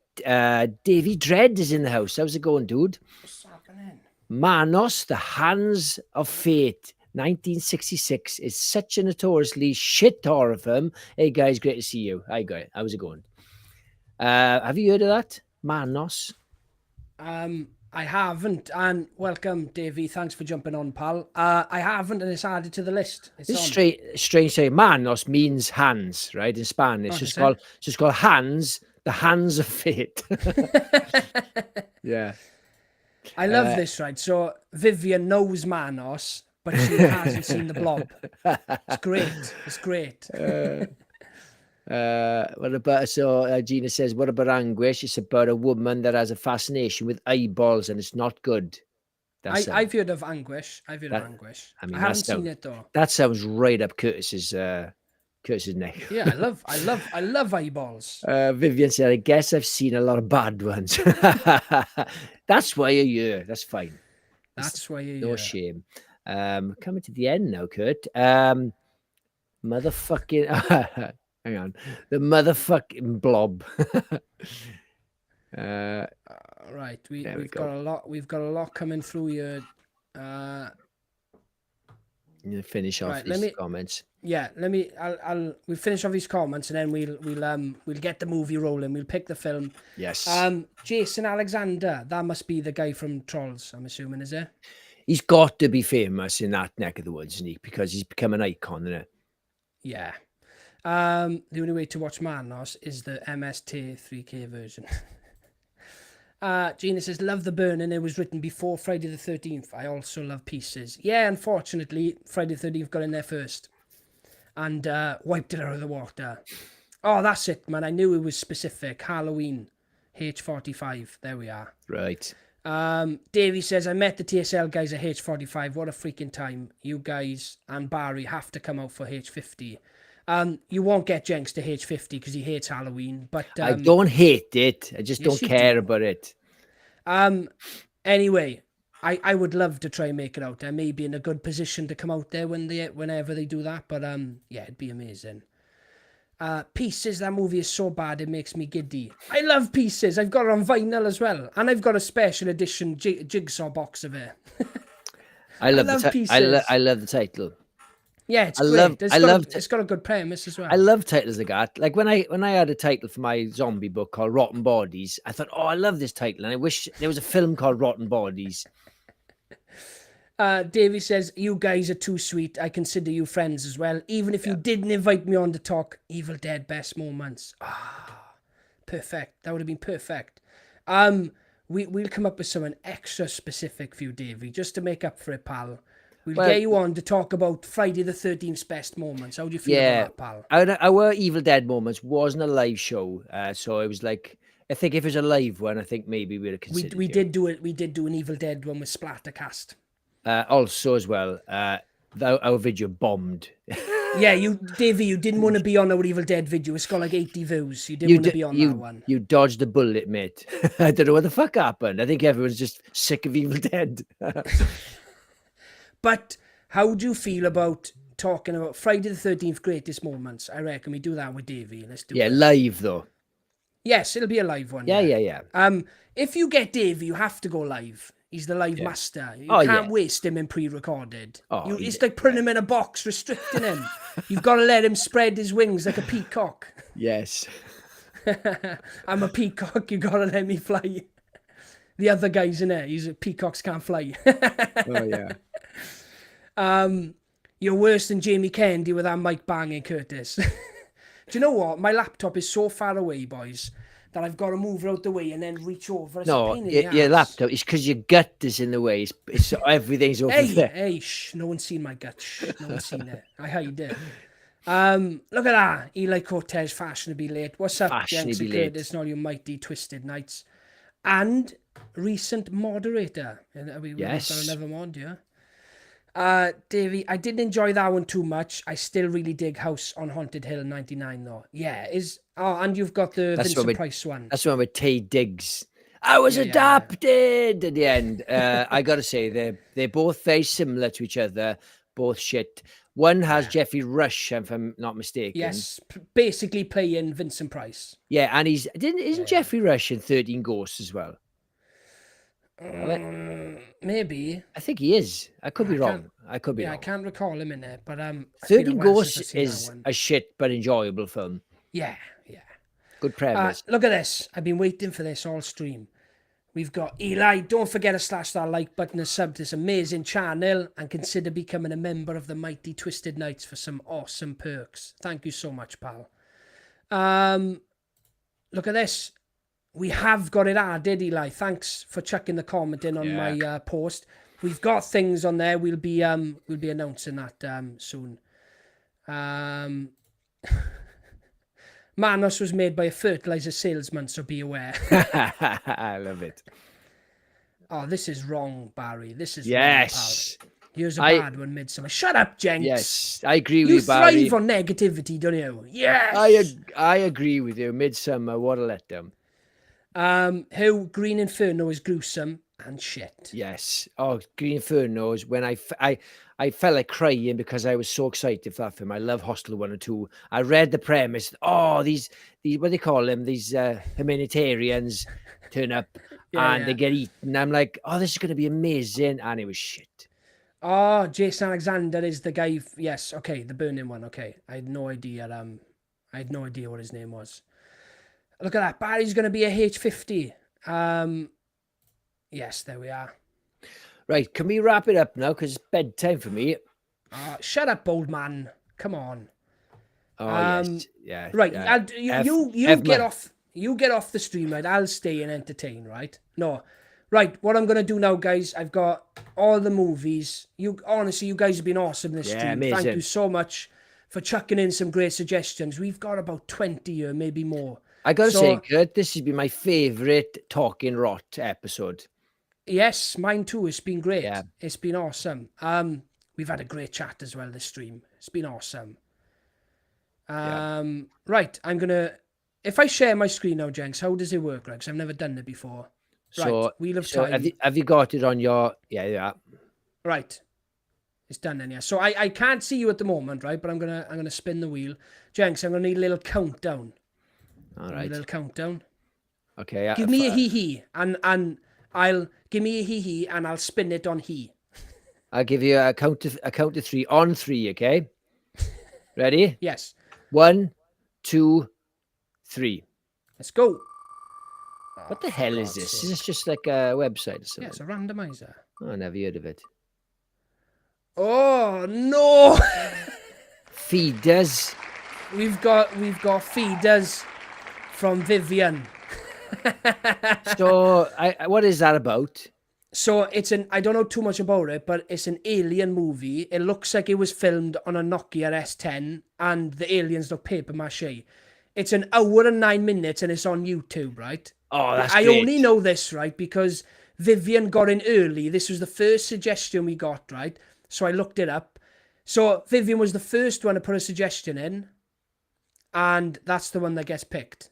Davy Dread is in the house. How's it going, dude? What's happening? Manos, the Hands of Fate. 1966 is such a notoriously shit horror film. Hey guys, great to see you. Hi guys, how's it going? Have you heard of that? Manos? I I haven't, and welcome, Davey. Thanks for jumping on, pal. I haven't, and it's added to the list. It's strange saying manos means hands, right? In Spanish, it's called hands, the hands of fate. Yeah. I love this, right? So Vivian knows Manos, but she hasn't seen the Blob. It's great. It's great. What about Gina says, what about Anguish? It's about a woman that has a fascination with eyeballs and it's not good. I've heard of Anguish. I mean, I haven't seen it though. That sounds right up Curtis's neck. Yeah, I love eyeballs. Vivian said, I guess I've seen a lot of bad ones. That's why you're here. That's fine. That's why you're here. No shame. Coming to the end now, Kurt. Motherfucking hang on. The motherfucking Blob. Right, we've got a lot. We've got a lot coming through here. You finish off these comments. Yeah, we'll finish off these comments and then we'll get the movie rolling. We'll pick the film. Yes. Jason Alexander, that must be the guy from Trolls, I'm assuming, is it? He's got to be famous in that neck of the woods, isn't he? Because he's become an icon, isn't it? Yeah. The only way to watch Manos is the MST 3K version. Gina says, love The Burning. It was written before Friday the 13th. I also love Pieces. Yeah, unfortunately, Friday the 13th got in there first. And wiped it out of the water. Oh, that's it, man. I knew it was specific. Halloween. H45. There we are. Right. Davies says, I met the TSL guys at H45. What a freaking time. You guys and Barry have to come out for H50. You won't get Jenks to H50 because he hates Halloween. But I don't hate it. I just don't care about it. Anyway, I would love to try and make it out. I may be in a good position to come out there whenever they do that. But yeah, it'd be amazing. Pieces, that movie is so bad it makes me giddy. I love Pieces. I've got it on vinyl as well, and I've got a special edition jigsaw box of it. I love Pieces. I love the title. Yeah, it's great. It's got a good premise as well. I love titles like that. Like when I had a title for my zombie book called Rotten Bodies, I thought, oh, I love this title, and I wish there was a film called Rotten Bodies. Davey says, you guys are too sweet. I consider you friends as well. Even if you didn't invite me on to talk Evil Dead best moments. Perfect. That would have been perfect. We'll come up with something extra specific for you, Davey, just to make up for it, pal. We'll get you on to talk about Friday the 13th's best moments. How do you feel about that, pal? Our Evil Dead moments wasn't a live show, so it was like, I think if it was a live one, I think maybe we'd have considered we did do it. We did do an Evil Dead one with Splattercast. Also, as well, our video bombed. Yeah, Davey, you didn't want to be on our Evil Dead video. It's got like 80 views. You didn't want to be on that one. You dodged a bullet, mate. I don't know what the fuck happened. I think everyone's just sick of Evil Dead. But how do you feel about talking about Friday the 13th greatest moments? I reckon we do that with Davey. Let's do it. Yeah, live though. Yes, it'll be a live one. Yeah. If you get Davey, you have to go live. He's the live master. You can't waste him in pre-recorded. It's like putting him in a box, restricting him. You've got to let him spread his wings like a peacock. Yes. I'm a peacock. You got to let me fly. The other guy's in there. Peacocks can't fly. Oh, yeah. You're worse than Jamie Kennedy with that mic banging, Curtis. Do you know what? My laptop is so far away, boys, that I've got to move it out the way and then reach over. It's your laptop. It's because your gut is in the way. It's everything's over there. Hey, shh. No one's seen my gut. Shh. No one's seen it. I hide it. Look at that. Eli Cortez, fashionably late. What's up, Jenks and Curtis, and all your mighty twisted knights. And recent moderator. We've got another mod, yeah. Davey, I didn't enjoy that one too much. I still really dig House on Haunted Hill 99 though. Yeah, and you've got the Vincent Price one. That's one with Tay Diggs. I was adopted at the end. I gotta say, they're both very similar to each other. Both shit. One has Jeffrey Rush, if I'm not mistaken. Yes, basically playing Vincent Price. Yeah, and isn't Jeffrey Rush in 13 Ghosts as well? Maybe. I think he is. I could be wrong. I could be wrong. I can't recall him in it, but 13 Ghosts is a shit but enjoyable film. Yeah. Good premise. Look at this. I've been waiting for this all stream. We've got Eli. Don't forget to slash that like button and sub to this amazing channel, and consider becoming a member of the Mighty Twisted Knights for some awesome perks. Thank you so much, pal. Look at this. We have got it added, Eli. Thanks for chucking the comment in on my post. We've got things on there. We'll be announcing that soon. Manos was made by a fertilizer salesman, so be aware. I love it. Oh, this is wrong, Barry. This is yes. wrong, pal. Here's a bad one, Midsummer. Shut up, Jenks. Yes, I agree with you, Barry. You thrive on negativity, don't you? Yes. I agree with you. Midsummer, what a letdown. How Green Inferno is gruesome and shit. Yes. Oh, Green Inferno is when I felt like crying because I was so excited for that film. I love Hostel 1 and 2. I read the premise. Oh, these what do they call them? These humanitarians turn up and they get eaten. I'm like, oh, this is going to be amazing. And it was shit. Oh, Jason Alexander is the guy. Yes. Okay. The burning one. Okay. I had no idea. I had no idea what his name was. Look at that. Barry's going to be a H50. Yes, there we are. Right, can we wrap it up now? Because it's bedtime for me. Shut up, old man. Come on. Oh, yes. Yeah. Right, you get off. You get off the stream, right? I'll stay and entertain, right? No. Right, what I'm going to do now, guys, I've got all the movies. Honestly, you guys have been awesome this stream. Amazing. Thank you so much for chucking in some great suggestions. We've got about 20 here, maybe more. I got to say, Kurt, this has been my favourite Talking Rot episode. Yes, mine too. It's been great. Yeah. It's been awesome. We've had a great chat as well this stream. It's been awesome. Right, I'm going to... If I share my screen now, Jenks, how does it work, Greg? 'Cause I've never done it before. So, right, Wheel of Time. Have you got it on your... Yeah. Right. It's done then, yeah. So I can't see you at the moment, right? But I'm gonna spin the wheel. Jenks, I'm going to need a little countdown. All right. A little countdown. Okay. Give me a hee-hee, and I'll... Give me a hee-hee, and I'll spin it on he. I'll give you a count to 3 on 3, okay? Ready? Yes. 1, 2, 3. Let's go. What the hell is this? Is this just like a website or something? Yeah, it's a randomizer. Oh, I never heard of it. Oh, no! Feeders. We've got feeders from Vivian. So, what is that about? So it's I don't know too much about it, but it's an alien movie. It looks like it was filmed on a Nokia S10, and the aliens look paper mache. It's an hour and 9 minutes, and it's on YouTube, right? Oh, that's I great. only know this, right, because Vivian got in early. This was the first suggestion we got, right? So I looked it up. So Vivian was the first one to put a suggestion in, and that's the one that gets picked.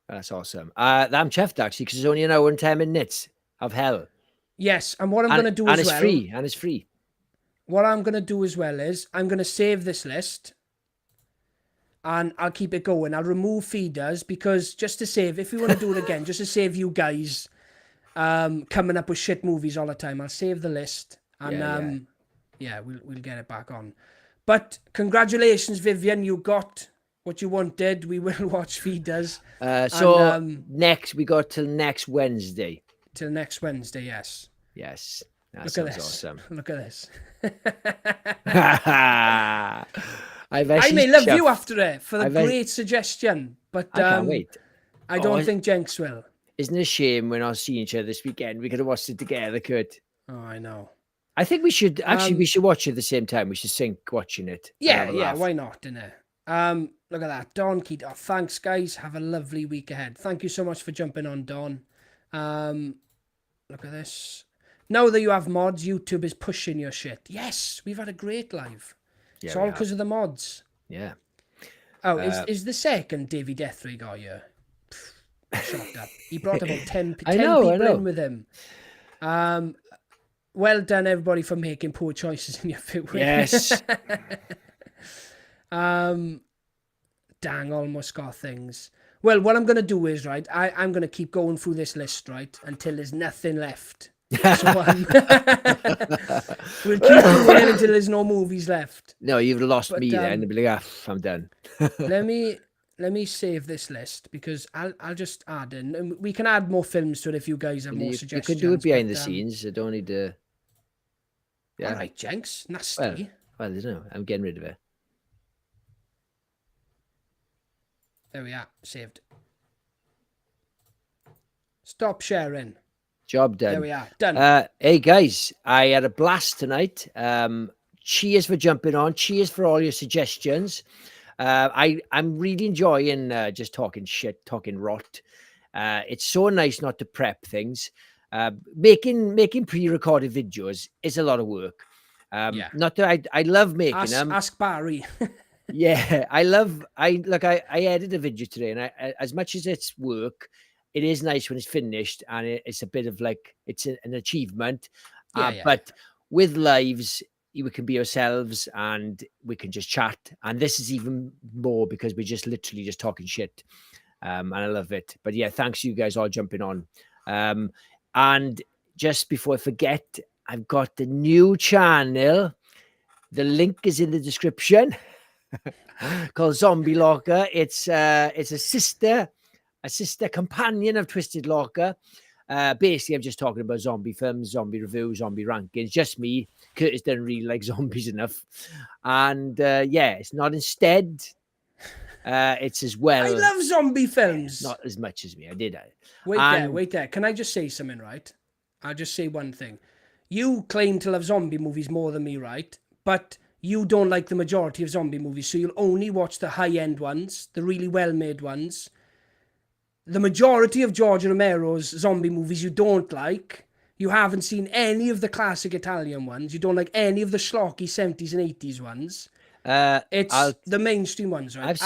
That's awesome. I'm chuffed, actually, because it's only an hour and 10 minutes of hell. Yes, and what I'm going to do as well... And it's free. What I'm going to do as well is I'm going to save this list and I'll keep it going. I'll remove feeders because just to save, if we want to do it again, just to save you guys coming up with shit movies all the time, I'll save the list and we'll get it back on. But congratulations, Vivian, you got what you wanted. We will watch feeders. Next, we got till next Wednesday. Till next Wednesday, yes. Yes. Look at this. Awesome. Look at this. I may love you after it for the great suggestion, but I can't wait. I don't think Jenks will. Isn't it a shame we're not seeing each other this weekend? We could have watched it together, Kurt. Oh, I know. I think we should we should watch it at the same time. We should sync watching it. Yeah, why not, innit? Look at that. Don Keat. Oh, thanks, guys. Have a lovely week ahead. Thank you so much for jumping on, Don. Look at this. Now that you have mods, YouTube is pushing your shit. Yes, we've had a great live. Yeah, it's all because of the mods. Yeah. Oh, is the second Davy Deathrig got you? Shut up. He brought about 10 people in with him. Well done, everybody, for making poor choices in your footwear. Yes. Dang, almost got things. Well, what I'm going to do is, right, I'm going to keep going through this list, right, until there's nothing left. So we'll keep going until there's no movies left. No, you've lost me then. Be like, I'm done. let me save this list because I'll just add in, and we can add more films to it if you guys have more suggestions. You can do it behind the scenes. I don't need to. Yeah. All right, Jenks. Nasty. Well, there's no. I'm getting rid of it. There we are. Saved. Stop sharing. Job done. There we are. Done. Hey guys, I had a blast tonight. Cheers for jumping on. Cheers for all your suggestions. I'm really enjoying just talking shit, talking rot. It's so nice not to prep things. Making pre-recorded videos is a lot of work. Not that I love making them. Ask Barry. Yeah, I edited a video today, and as much as it's work, it is nice when it's finished, and it's a bit of like it's an achievement. But with lives, we can be ourselves, and we can just chat. And this is even more because we're just literally just talking shit, and I love it. But yeah, thanks you guys all jumping on. And just before I forget, I've got the new channel. The link is in the description. Called Zombie Locker. It's a sister companion of Twisted Locker. Basically, I'm just talking about zombie films, zombie reviews, zombie rankings. Just me. Curtis doesn't really like zombies enough, and it's not instead. It's as well. I love zombie films. Not as much as me. I did. Wait there. Can I just say something, right? I'll just say one thing. You claim to love zombie movies more than me, right? But you don't like the majority of zombie movies, so you'll only watch the high-end ones, the really well-made ones. The majority of George Romero's zombie movies you don't like. You haven't seen any of the classic Italian ones. You don't like any of the schlocky 70s and 80s ones. It's the mainstream ones, right?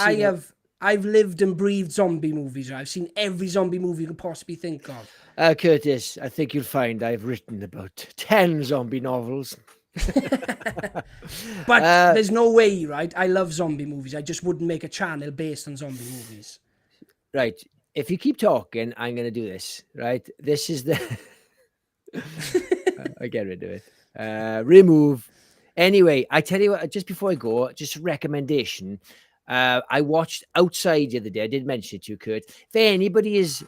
I've lived and breathed zombie movies, right? I've seen every zombie movie you can possibly think of. Curtis, I think you'll find I've written about 10 zombie novels. But there's no way, right? I love zombie movies. I just wouldn't make a channel based on zombie movies. Right. If you keep talking, I'm going to do this, right? This is the... I get rid of it. Remove. Anyway, I tell you what, just before I go, just a recommendation. I watched Outside the other day. I did mention it to you, Kurt. If anybody has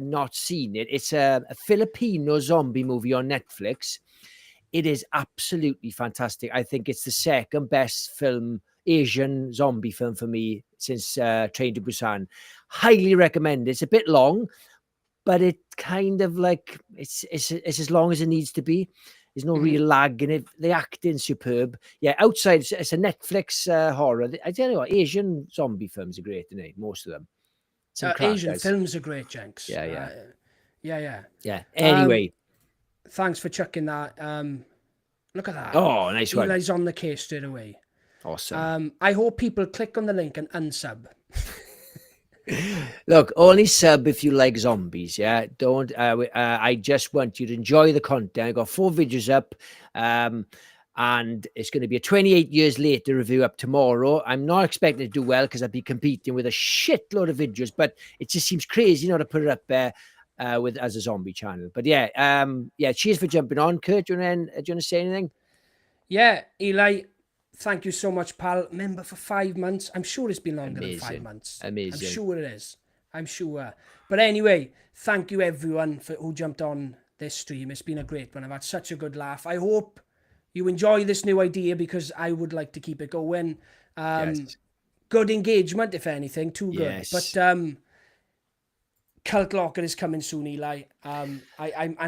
not seen it, it's a Filipino zombie movie on Netflix. It is absolutely fantastic. I think it's the second best Asian zombie film for me since Train to Busan. Highly recommend it. It's a bit long, but it kind of like it's as long as it needs to be. There's no real lag in it. The acting's superb. Yeah, Outside, it's a Netflix horror. I tell you what, Asian zombie films are great, aren't they? Most of them. Asian films are great, Jenks. Yeah. Anyway. Thanks for chucking that. Look at that. Oh, nice one. Eli's on the case straight away. Awesome. I hope people click on the link and unsub. Look, only sub if you like zombies. Yeah, don't. I just want you to enjoy the content. I got 4 videos up, and it's going to be a 28 years later review up tomorrow. I'm not expecting to do well because I'd be competing with a shitload of videos, but it just seems crazy not to put it up there. As a zombie channel. But cheers for jumping on. Kurt, do you want to say anything? Yeah, Eli, thank you so much, pal. Member for 5 months. I'm sure it's been longer than 5 months. Amazing. I'm sure it is. I'm sure. But anyway, thank you everyone who jumped on this stream. It's been a great one. I've had such a good laugh. I hope you enjoy this new idea because I would like to keep it going. Yes. Good engagement, if anything. Too good. Yes. But Cult Locker is coming soon, Eli. I'm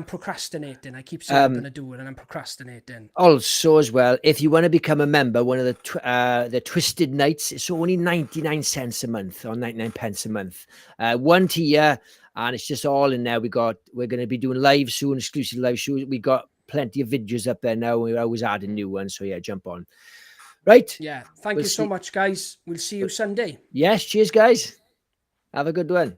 procrastinating. I keep saying I'm going to do it, and I'm procrastinating. Also, as well, if you want to become a member, one of the Twisted Nights, it's only 99 cents a month or 99 pence a month. 1 tier, and it's just all in there. We're going to be doing live soon, exclusive live shows. We got plenty of videos up there now. We're always adding new ones, so yeah, jump on. Right. Yeah. Thank you so much, guys. We'll see you Sunday. Yes. Cheers, guys. Have a good one.